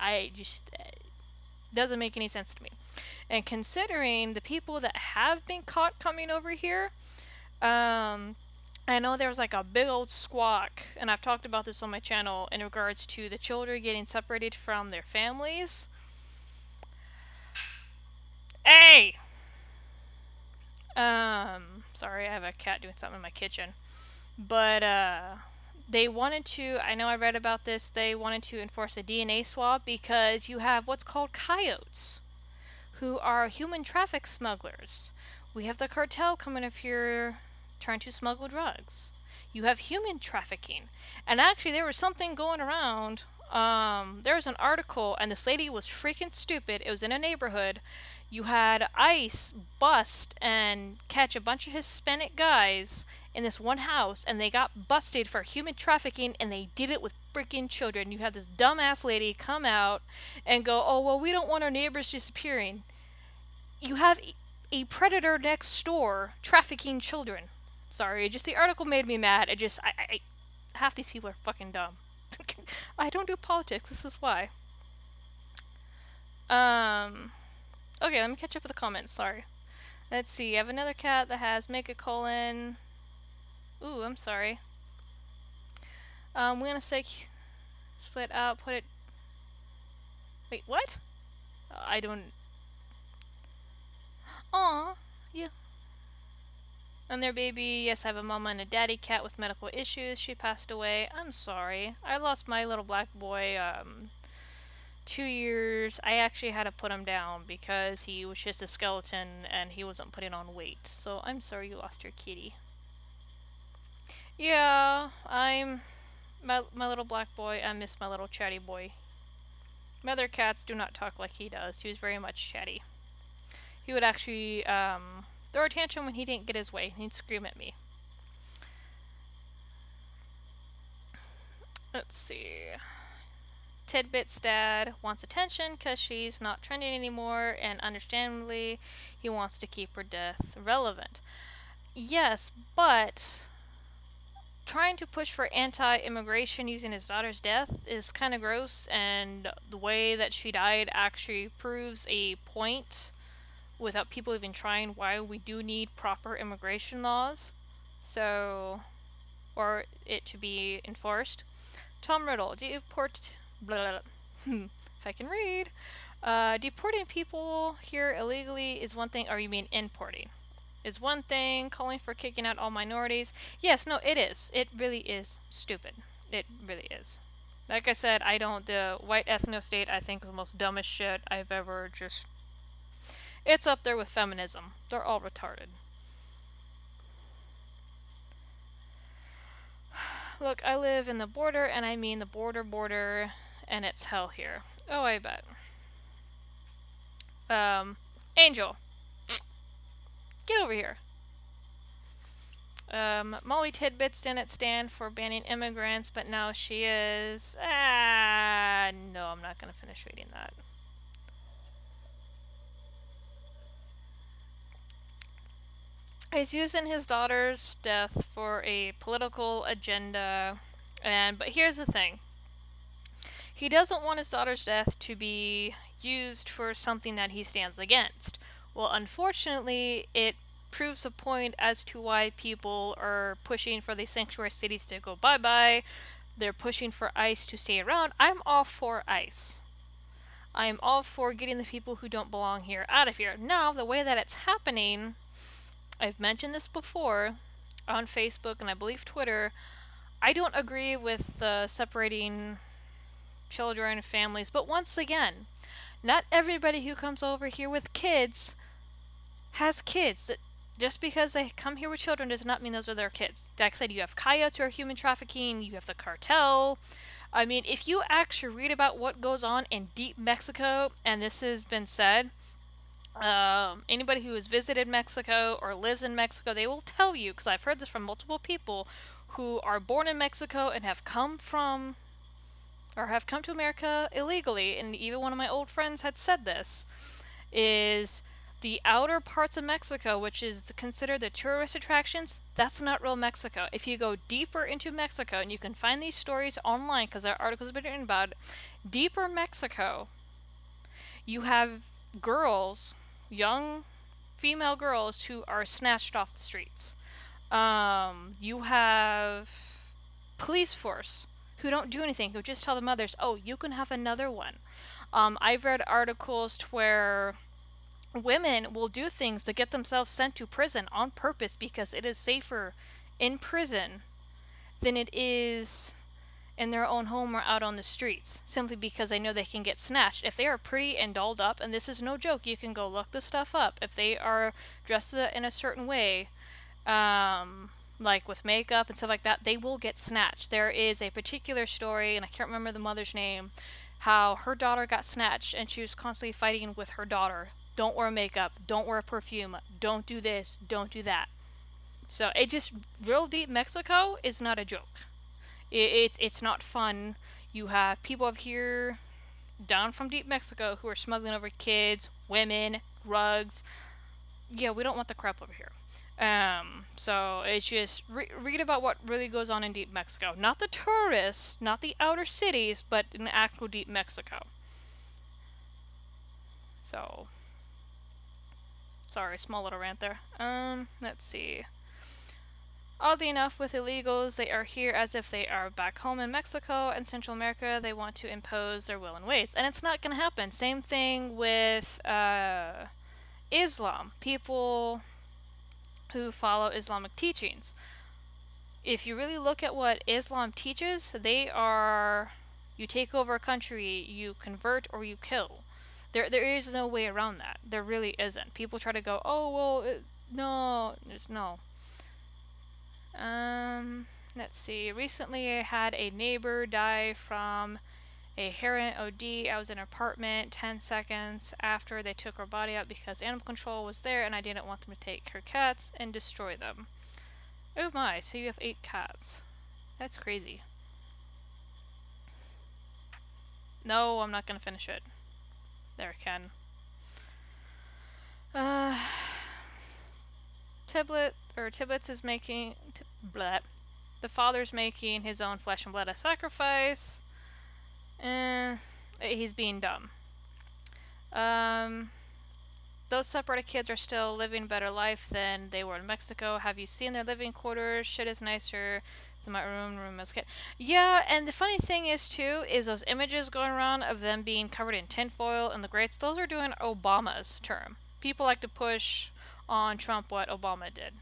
Doesn't make any sense to me. And considering the people that have been caught coming over here, I know there was like a big old squawk, and I've talked about this on my channel in regards to the children getting separated from their families. Hey! Sorry, I have a cat doing something in my kitchen. But, they wanted to, I know I read about this, they wanted to enforce a DNA swab because you have what's called coyotes, who are human traffic smugglers. We have the cartel coming up here trying to smuggle drugs. You have human trafficking. And actually there was something going around, there was an article, and this lady was freaking stupid. It was in a neighborhood. You had ICE bust and catch a bunch of Hispanic guys in this one house, and they got busted for human trafficking, and they did it with freaking children. You had this dumbass lady come out and go, oh, well, we don't want our neighbors disappearing. You have a predator next door trafficking children. Sorry, just the article made me mad. Half these people are fucking dumb. I don't do politics, this is why. Okay, let me catch up with the comments. Sorry. Let's see. I have another cat that has megacolon. Ooh, I'm sorry. We're gonna say split out. Put it. Wait, what? I don't. Aw, yeah. And their baby, yes, I have a mama and a daddy cat with medical issues. She passed away. I'm sorry. I lost my little black boy, 2 years. I actually had to put him down because he was just a skeleton and he wasn't putting on weight. So I'm sorry you lost your kitty. Yeah, my little black boy. I miss my little chatty boy. My other cats do not talk like he does. He was very much chatty. He would actually, throw a tantrum when he didn't get his way. He'd scream at me. Let's see. Tidbit's dad wants attention because she's not trending anymore, and understandably, he wants to keep her death relevant. Yes, but trying to push for anti-immigration using his daughter's death is kind of gross, and the way that she died actually proves a point without people even trying why we do need proper immigration laws. So, or it to be enforced. Tom Riddle, blah, if I can read. Deporting people here illegally is one thing, or you mean importing? Is one thing. Calling for kicking out all minorities. Yes, no, it is. It really is stupid. It really is. Like I said, the white ethno-state I think is the most dumbest shit I've ever just... It's up there with feminism. They're all retarded. Look, I live in the border, and I mean the border, and it's hell here. Oh, I bet. Angel. Get over here. Molly Tidbits didn't stand for banning immigrants, but now she is. No, I'm not gonna finish reading that. He's using his daughter's death for a political agenda, but here's the thing. He doesn't want his daughter's death to be used for something that he stands against. Well, unfortunately, it proves a point as to why people are pushing for the sanctuary cities to go bye-bye. They're pushing for ICE to stay around. I'm all for ICE. I am all for getting the people who don't belong here out of here. Now, the way that it's happening, I've mentioned this before on Facebook and I believe Twitter, I don't agree with separating children and families, but once again, not everybody who comes over here with kids has kids. Just because they come here with children does not mean those are their kids. Like I said, you have coyotes who are human trafficking, you have the cartel. I mean, if you actually read about what goes on in deep Mexico, and this has been said, anybody who has visited Mexico or lives in Mexico, they will tell you, because I've heard this from multiple people who are born in Mexico and have come to America illegally, and even one of my old friends had said this, is the outer parts of Mexico, which is considered the tourist attractions, that's not real Mexico. If you go deeper into Mexico, and you can find these stories online because there are articles have been written about it, deeper Mexico, you have girls, young female girls, who are snatched off the streets. You have police force who don't do anything, who just tell the mothers, oh, you can have another one. I've read articles where women will do things to get themselves sent to prison on purpose because it is safer in prison than it is in their own home or out on the streets, simply because they know they can get snatched. If they are pretty and dolled up, and this is no joke, you can go look this stuff up, if they are dressed in a certain way, like with makeup and stuff like that, they will get snatched. There is a particular story, and I can't remember the mother's name, how her daughter got snatched and she was constantly fighting with her daughter. Don't wear makeup, don't wear perfume, don't do this, don't do that. So it just, real deep Mexico is not a joke. It's not fun. You have people up here down from deep Mexico who are smuggling over kids, women, drugs. Yeah, we don't want the crap over here. So it's just read about what really goes on in deep Mexico. Not the tourists, not the outer cities, but in actual deep Mexico. So, sorry, small little rant there. Let's see. Oddly enough, with illegals, they are here as if they are back home in Mexico and Central America. They want to impose their will and ways, and it's not going to happen. Same thing with Islam. People who follow Islamic teachings. If you really look at what Islam teaches, they are, you take over a country, you convert, or you kill. There is no way around that. There really isn't. People try to go, oh well, no, there's no. Let's see. Recently, I had a neighbor die from a heroin OD. I was in an apartment 10 seconds after they took her body out because animal control was there and I didn't want them to take her cats and destroy them. Oh my, so you have 8 cats. That's crazy. No, I'm not gonna finish it. There, Ken. Tiblets is making... The father's making his own flesh and blood a sacrifice. He's being dumb. Those separated kids are still living a better life than they were in Mexico. Have you seen their living quarters? Shit is nicer than my room as a kid. Yeah, and the funny thing is, too, is those images going around of them being covered in tinfoil and the grates, those are doing Obama's term. People like to push on Trump what Obama did.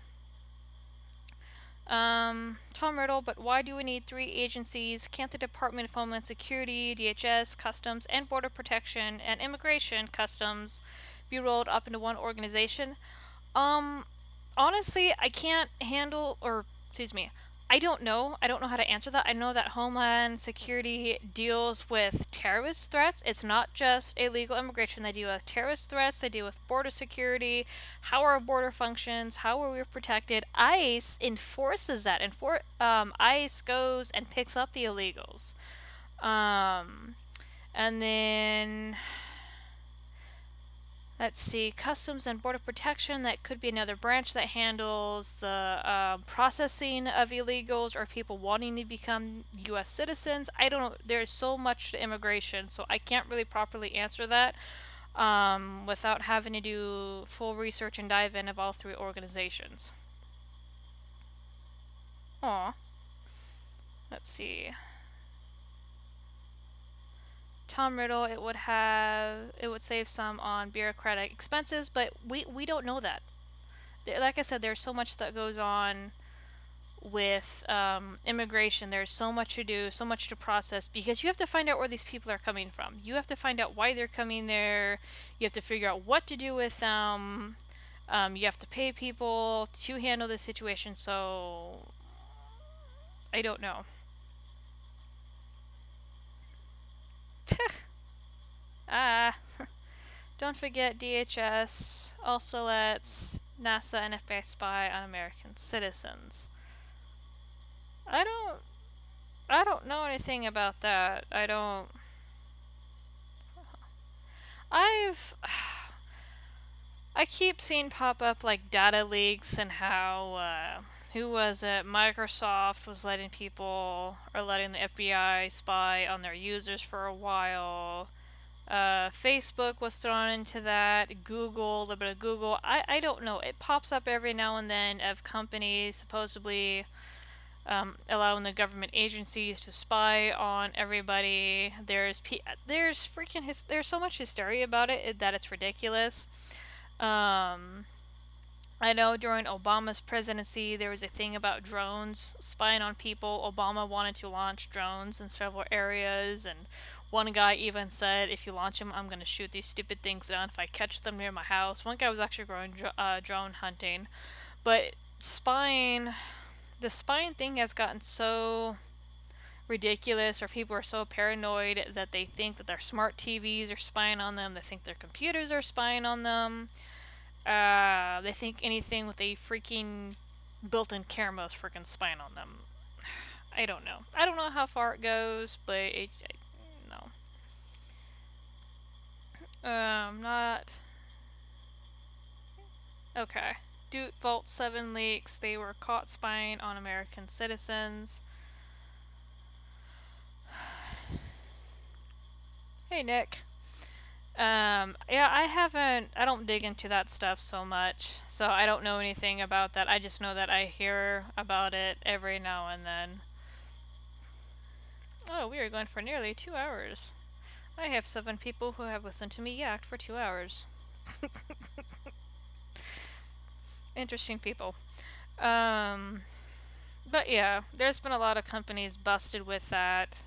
Tom Riddle, but why do we need 3 agencies? Can't the Department of Homeland Security, DHS, Customs, and Border Protection, and Immigration, Customs be rolled up into one organization? Honestly, I can't handle, or, excuse me, I don't know. I don't know how to answer that. I know that Homeland Security deals with terrorist threats. It's not just illegal immigration. They deal with terrorist threats. They deal with border security, how our border functions, how are we protected. ICE enforces that. ICE goes and picks up the illegals. And then... Let's see, Customs and Border Protection, that could be another branch that handles the processing of illegals or people wanting to become U.S. citizens. I don't know, there's so much to immigration, so I can't really properly answer that without having to do full research and dive in of all 3 organizations. Aw. Let's see. Tom Riddle, it would save some on bureaucratic expenses, but we don't know that. Like I said, there's so much that goes on with immigration. There's so much to do, so much to process, because you have to find out where these people are coming from. You have to find out why they're coming there. You have to figure out what to do with them. You have to pay people to handle this situation, so I don't know. Don't forget DHS also lets NASA and FBI spy on American citizens. I don't know anything about that. I keep seeing pop up like data leaks and how who was it? Microsoft was letting the FBI spy on their users for a while. Facebook was thrown into that. Google, a little bit of Google. I don't know. It pops up every now and then of companies supposedly allowing the government agencies to spy on everybody. There's so much hysteria about it that it's ridiculous. I know during Obama's presidency there was a thing about drones spying on people. Obama wanted to launch drones in several areas, and one guy even said, if you launch them, I'm going to shoot these stupid things down if I catch them near my house. One guy was actually going drone hunting. But the spying thing has gotten so ridiculous, or people are so paranoid that they think that their smart TVs are spying on them. They think their computers are spying on them. They think anything with a freaking built-in camera is freaking spying on them. I don't know. I don't know how far it goes, but no. Not... Okay. Doot Vault 7 leaks. They were caught spying on American citizens. Hey, Nick. Yeah, I don't dig into that stuff so much, so I don't know anything about that. I just know that I hear about it every now and then. Oh, we are going for nearly 2 hours. I have 7 people who have listened to me yak for 2 hours. Interesting people. Um, but yeah, there's been a lot of companies busted with that.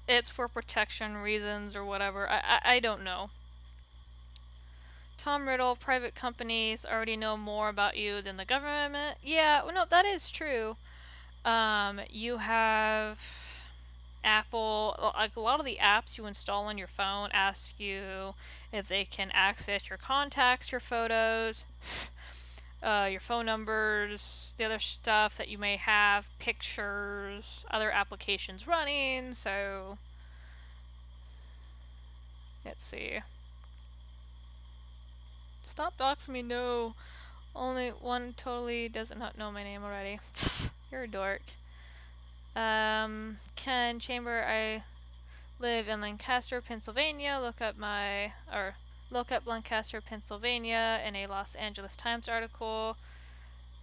It's for protection reasons or whatever. I don't know. Tom Riddle, private companies already know more about you than the government. Yeah, well, no, that is true. You have Apple, like a lot of the apps you install on your phone ask you if they can access your contacts, your photos, your phone numbers, the other stuff that you may have, pictures, other applications running. So, let's see. Stop doxing me, no. Only one totally does not know my name already. You're a dork. Ken Chamber, I live in Lancaster, Pennsylvania. Look up Lancaster, Pennsylvania in a Los Angeles Times article.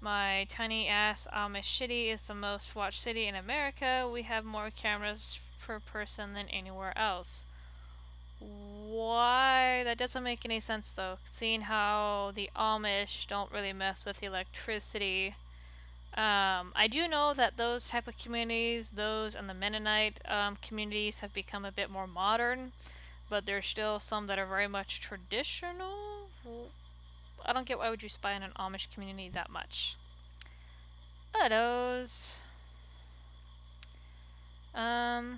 My tiny ass Amish city is the most watched city in America. We have more cameras per person than anywhere else. Why? That doesn't make any sense though, seeing how the Amish don't really mess with electricity. I do know that those type of communities, those and the Mennonite communities have become a bit more modern, but there's still some that are very much traditional. I don't get why would you spy on an Amish community that much. Those. I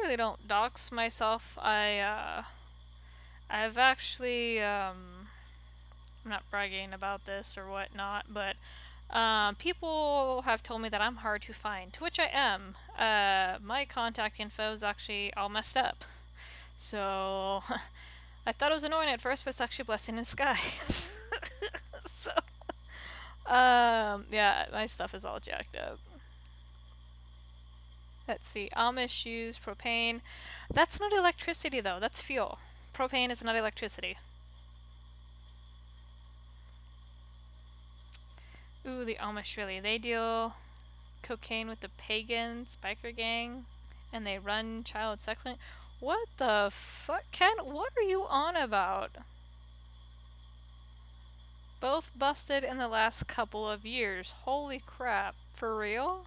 really don't dox myself. I've actually I'm not bragging about this or whatnot, but people have told me that I'm hard to find, to which I am. My contact info is actually all messed up. So, I thought it was annoying at first, but it's actually a blessing in disguise. So, yeah, my stuff is all jacked up. Let's see, Amish use propane. That's not electricity though, that's fuel. Propane is not electricity. Ooh, the Amish really. They deal cocaine with the pagans, biker gang, and they run child sex. What the fuck, Ken? What are you on about? Both busted in the last couple of years. Holy crap. For real?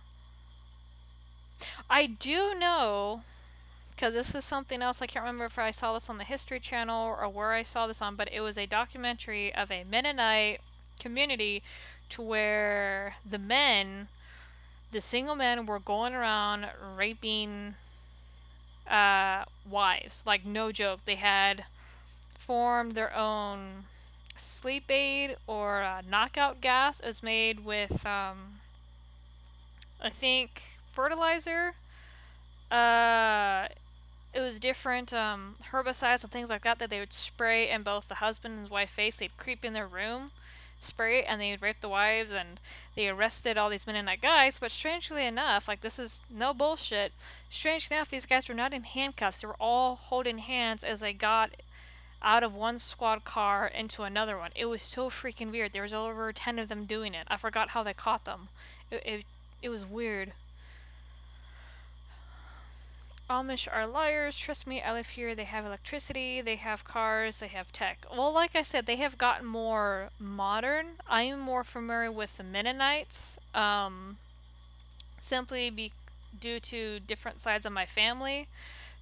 I do know, because this is something else, I can't remember if I saw this on the History Channel or where I saw this on, but it was a documentary of a Mennonite community to where the single men were going around raping wives. Like, no joke. They had formed their own sleep aid or knockout gas. It was made with, I think, fertilizer. It was different herbicides and things like that they would spray in both the husband and his wife's face. They'd creep in their room, spray, and they would rape the wives, and they arrested all these Mennonite guys. But strangely enough, like, this is no bullshit, strangely enough, these guys were not in handcuffs. They were all holding hands as they got out of one squad car into another one. It was so freaking weird. There was over 10 of them doing it. I forgot how they caught them. It was weird. Amish are liars. Trust me, I live here. They have electricity, they have cars, they have tech. Well, like I said, they have gotten more modern. I am more familiar with the Mennonites, simply due to different sides of my family.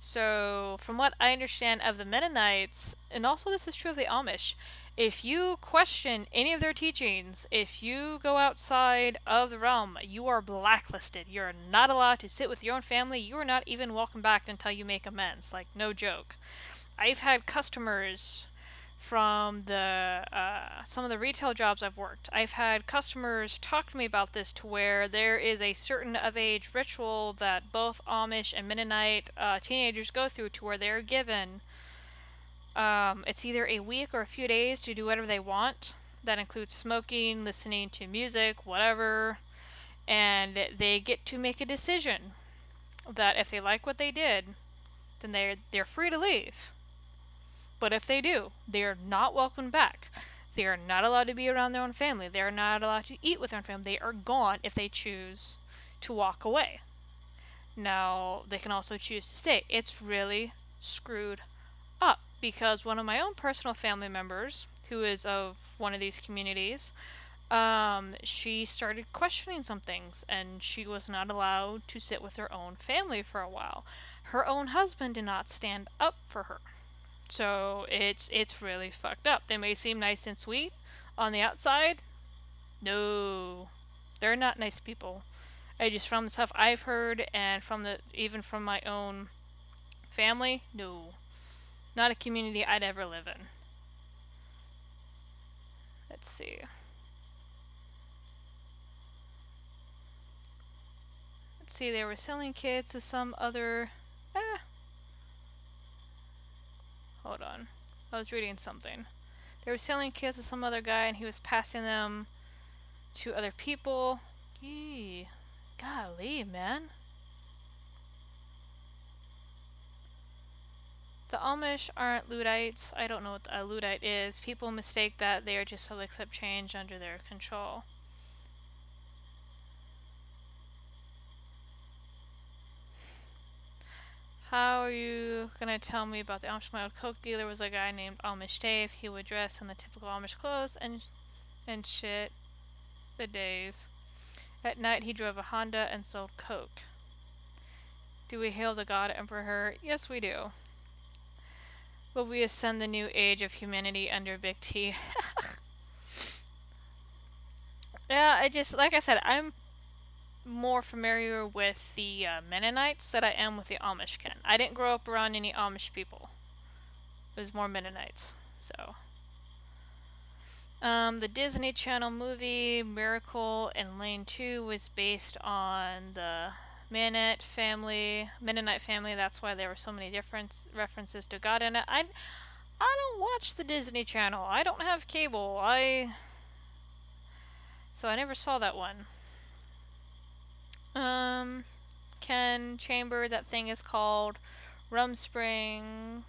So, from what I understand of the Mennonites, and also this is true of the Amish, if you question any of their teachings, if you go outside of the realm, you are blacklisted. You're not allowed to sit with your own family. You are not even welcome back until you make amends. Like, no joke. I've had customers from some of the retail jobs I've worked. I've had customers talk to me about this, to where there is a certain of age ritual that both Amish and Mennonite teenagers go through, to where they're given it's either a week or a few days to do whatever they want. That includes smoking, listening to music, whatever, and they get to make a decision. that if they like what they did, then they're free to leave. But if they do, they are not welcomed back. They are not allowed to be around their own family. They are not allowed to eat with their own family. They are gone if they choose to walk away. Now, they can also choose to stay. It's really screwed up because one of my own personal family members, who is of one of these communities, she started questioning some things, and she was not allowed to sit with her own family for a while. Her own husband did not stand up for her. So it's really fucked up. They may seem nice and sweet on the outside. No, they're not nice people. I just, from the stuff I've heard and even from my own family, no, not a community I'd ever live in. Let's see. Let's see. They were selling kids to some other. Hold on. I was reading something. They were selling kids to some other guy, and he was passing them to other people. Yee. Golly, man. The Amish aren't Luddites. I don't know what a Luddite is. People mistake that they are just to accept change under their control. How are you gonna tell me about the Amish? My old Coke dealer was a guy named Amish Dave. He would dress in the typical Amish clothes and shit the days. At night he drove a Honda and sold Coke. Do we hail the God Emperor? Yes, we do. Will we ascend the new age of humanity under Big T? Yeah, like I said, I'm more familiar with the Mennonites than I am with the Amish kin. I didn't grow up around any Amish people. It was more Mennonites. So, the Disney Channel movie Miracle in Lane 2 was based on the Mennonite family. That's why there were so many different references to God in it. I don't watch the Disney Channel. I don't have cable. So I never saw that one. Ken Chamber, that thing is called Rumspring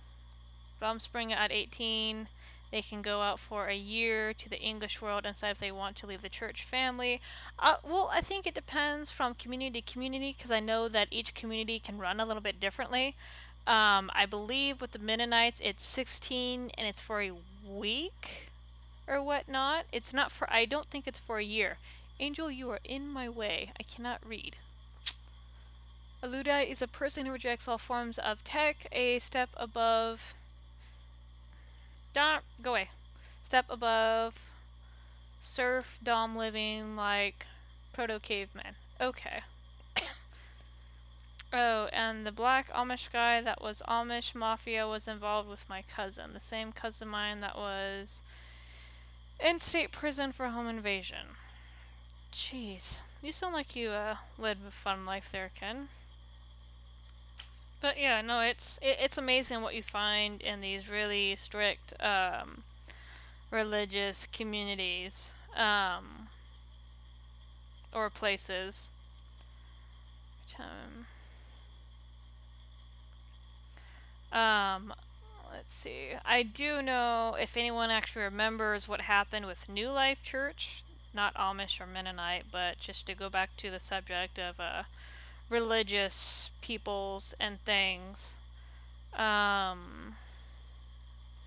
at 18. They can go out for a year to the English world and decide if they want to leave the church family. Well, I think it depends from community to community, because I know that each community can run a little bit differently. I believe with the Mennonites, it's 16 and it's for a week or whatnot. It's not for, I don't think it's for a year. Angel, you are in my way. I cannot read. A Luddite is a person who rejects all forms of tech, a step above... Go away. Step above serfdom, living like proto-caveman. Okay. Oh, and the black Amish guy that was Amish Mafia was involved with my cousin. The same cousin of mine that was in state prison for home invasion. Jeez. You sound like you led a fun life there, Ken. But yeah, no, it's amazing what you find in these really strict religious communities or places. Let's see. I do know, if anyone actually remembers what happened with New Life Church, not Amish or Mennonite, but just to go back to the subject of religious peoples and things.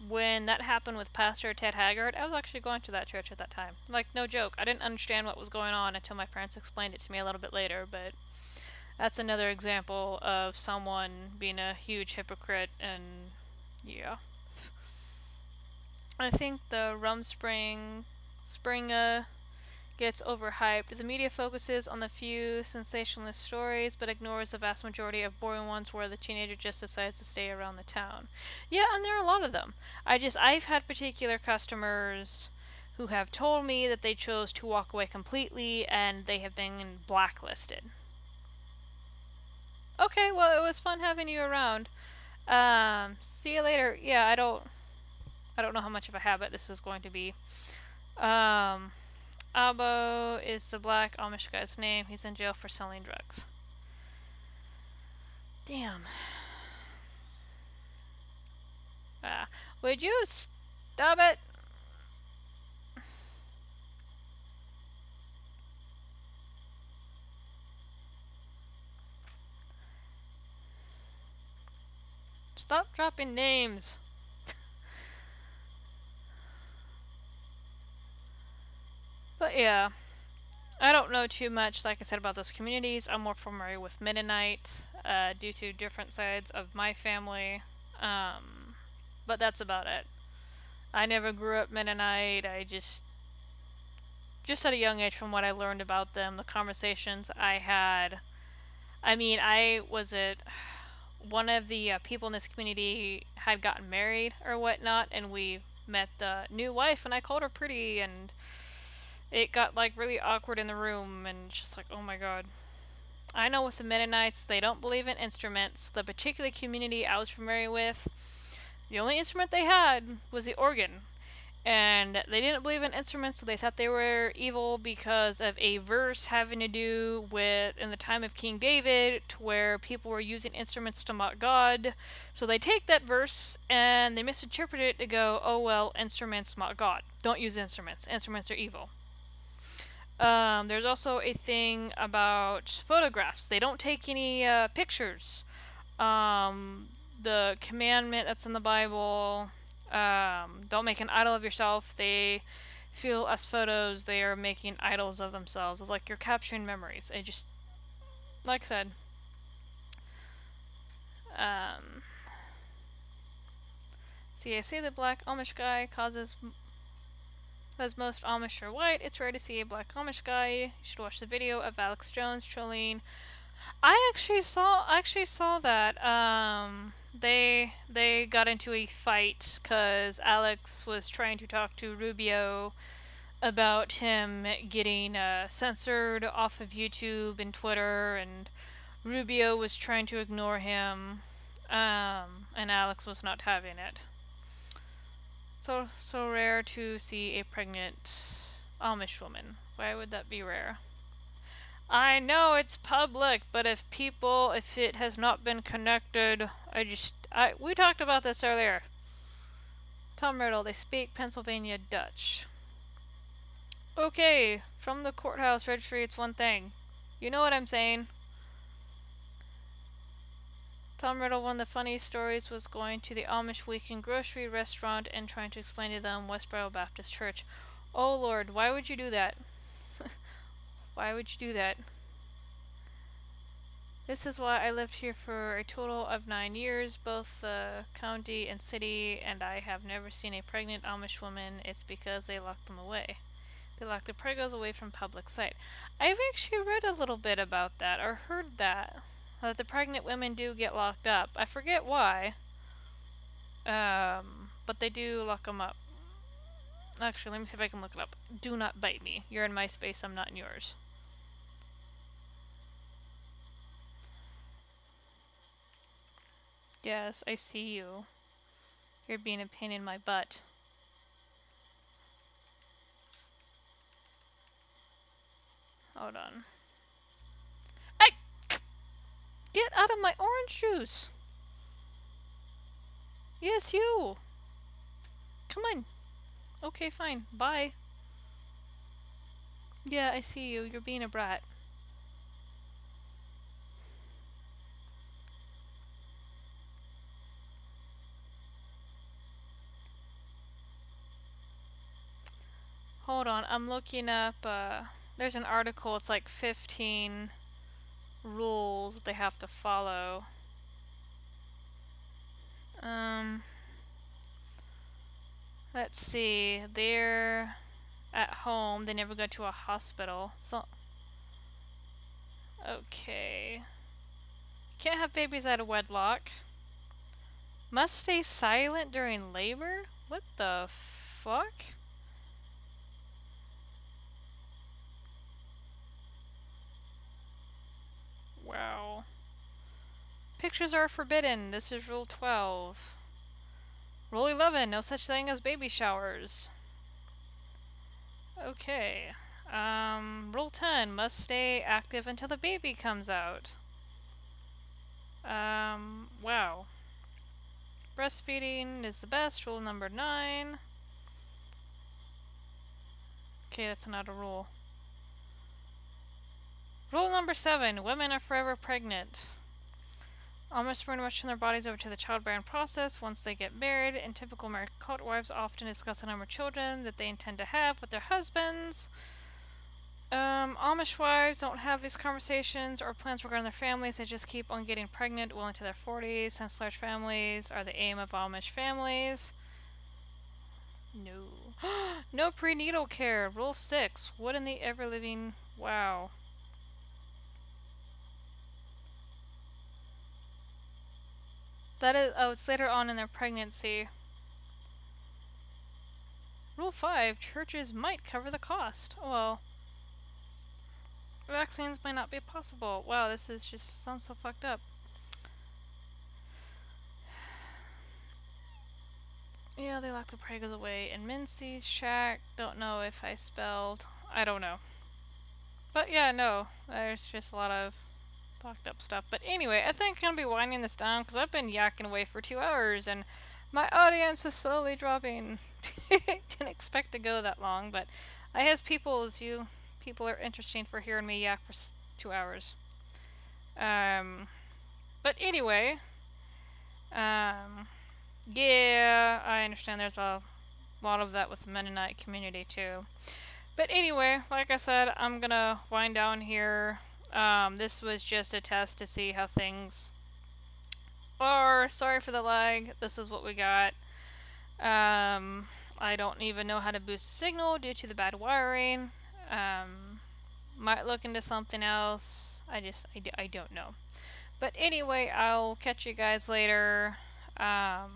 When that happened with Pastor Ted Haggard, I was actually going to that church at that time. Like, no joke. I didn't understand what was going on until my parents explained it to me a little bit later, but that's another example of someone being a huge hypocrite, and yeah. I think the Rumspring gets overhyped. The media focuses on the few sensationalist stories, but ignores the vast majority of boring ones where the teenager just decides to stay around the town. Yeah, and there are a lot of them. I've had particular customers who have told me that they chose to walk away completely, and they have been blacklisted. Okay, well, it was fun having you around. See you later. Yeah, I don't know how much of a habit this is going to be. Abo is the black Amish guy's name. He's in jail for selling drugs. Damn. Would you stop it? Stop dropping names. But yeah, I don't know too much, like I said, about those communities. I'm more familiar with Mennonite due to different sides of my family. But that's about it. I never grew up Mennonite. I just at a young age, from what I learned about them, the conversations I had. I mean, I was it. One of the people in this community had gotten married or whatnot, and we met the new wife, and I called her pretty, and it got like really awkward in the room, and just like, oh my god. I know with the Mennonites, they don't believe in instruments. The particular community I was familiar with, the only instrument they had was the organ. And they didn't believe in instruments, so they thought they were evil because of a verse having to do with in the time of King David, to where people were using instruments to mock God. So they take that verse and they misinterpret it to go, oh well, instruments mock God. Don't use instruments. Instruments are evil. There's also a thing about photographs. They don't take any pictures. The commandment that's in the Bible, don't make an idol of yourself. They feel as photos, they are making idols of themselves. It's like you're capturing memories. I just, like I said, see, I say the black Amish guy causes, as most Amish are white, it's rare to see a black Amish guy. You should watch the video of Alex Jones trolling. I actually saw that. They got into a fight because Alex was trying to talk to Rubio about him getting censored off of YouTube and Twitter, and Rubio was trying to ignore him, and Alex was not having it. So rare to see a pregnant Amish woman. Why would that be rare? I know it's public, but if it has not been connected, we talked about this earlier. Tom Riddle, they speak Pennsylvania Dutch. Okay, from the courthouse registry, it's one thing. You know what I'm saying? Tom Riddle, one of the funniest stories was going to the Amish weekend grocery restaurant and trying to explain to them Westboro Baptist Church. Oh Lord, why would you do that? Why would you do that? This is why I lived here for a total of 9 years, both county and city, and I have never seen a pregnant Amish woman. It's because they lock them away. They lock the pregos away from public sight. I've actually read a little bit about that, or heard that the pregnant women do get locked up. I forget why, but they do lock them up. Actually, let me see if I can look it up. Do not bite me. You're in my space, I'm not in yours. Yes, I see you. You're being a pain in my butt. Hold on. Hey! Get out of my orange juice! Yes, you! Come on. Okay, fine. Bye. Yeah, I see you. You're being a brat. Hold on, I'm looking up, there's an article, it's like 15 rules they have to follow. Let's see, they're at home, they never go to a hospital, so... Okay. Can't have babies out of wedlock. Must stay silent during labor? What the fuck? Wow. Pictures are forbidden. This is Rule 12. Rule 11. No such thing as baby showers. Okay. Rule 10. Must stay active until the baby comes out. Wow. Breastfeeding is the best. Rule number 9. Okay, that's not a rule. Rule number 7. Women are forever pregnant. Amish bring much from their bodies over to the childbearing process once they get married, and typical American cult wives often discuss the number of children that they intend to have with their husbands. Amish wives don't have these conversations or plans regarding their families. They just keep on getting pregnant well into their 40s, since large families are the aim of Amish families. No. No prenatal care. Rule 6. What in the ever-living... Wow. That is... Oh, it's later on in their pregnancy. Rule 5. Churches might cover the cost. Well... Vaccines might not be possible. Wow, this is just... sounds so fucked up. Yeah, they lock the preggers away in Mincy's shack. Don't know if I spelled... I don't know. But yeah, no. There's just a lot of fucked up stuff. But anyway, I think I'm gonna be winding this down because I've been yakking away for 2 hours and my audience is slowly dropping. Didn't expect to go that long, but I has people as you. People are interesting for hearing me yak for 2 hours. But anyway, yeah, I understand there's a lot of that with the Mennonite community too. But anyway, like I said, I'm gonna wind down here. This was just a test to see how things are. Sorry for the lag. This is what we got. I don't even know how to boost the signal due to the bad wiring. Might look into something else. I don't know. But anyway, I'll catch you guys later. Yeah,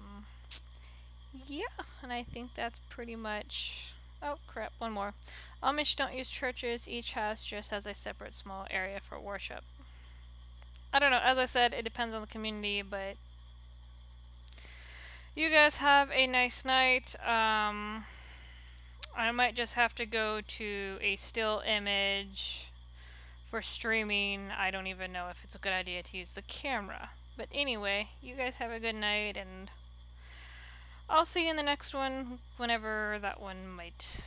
and I think that's pretty much... Oh, crap, one more. Amish don't use churches. Each house just has a separate small area for worship. I don't know, as I said, it depends on the community, but... You guys have a nice night. I might just have to go to a still image for streaming. I don't even know if it's a good idea to use the camera. But anyway, you guys have a good night, and I'll see you in the next one, whenever that one might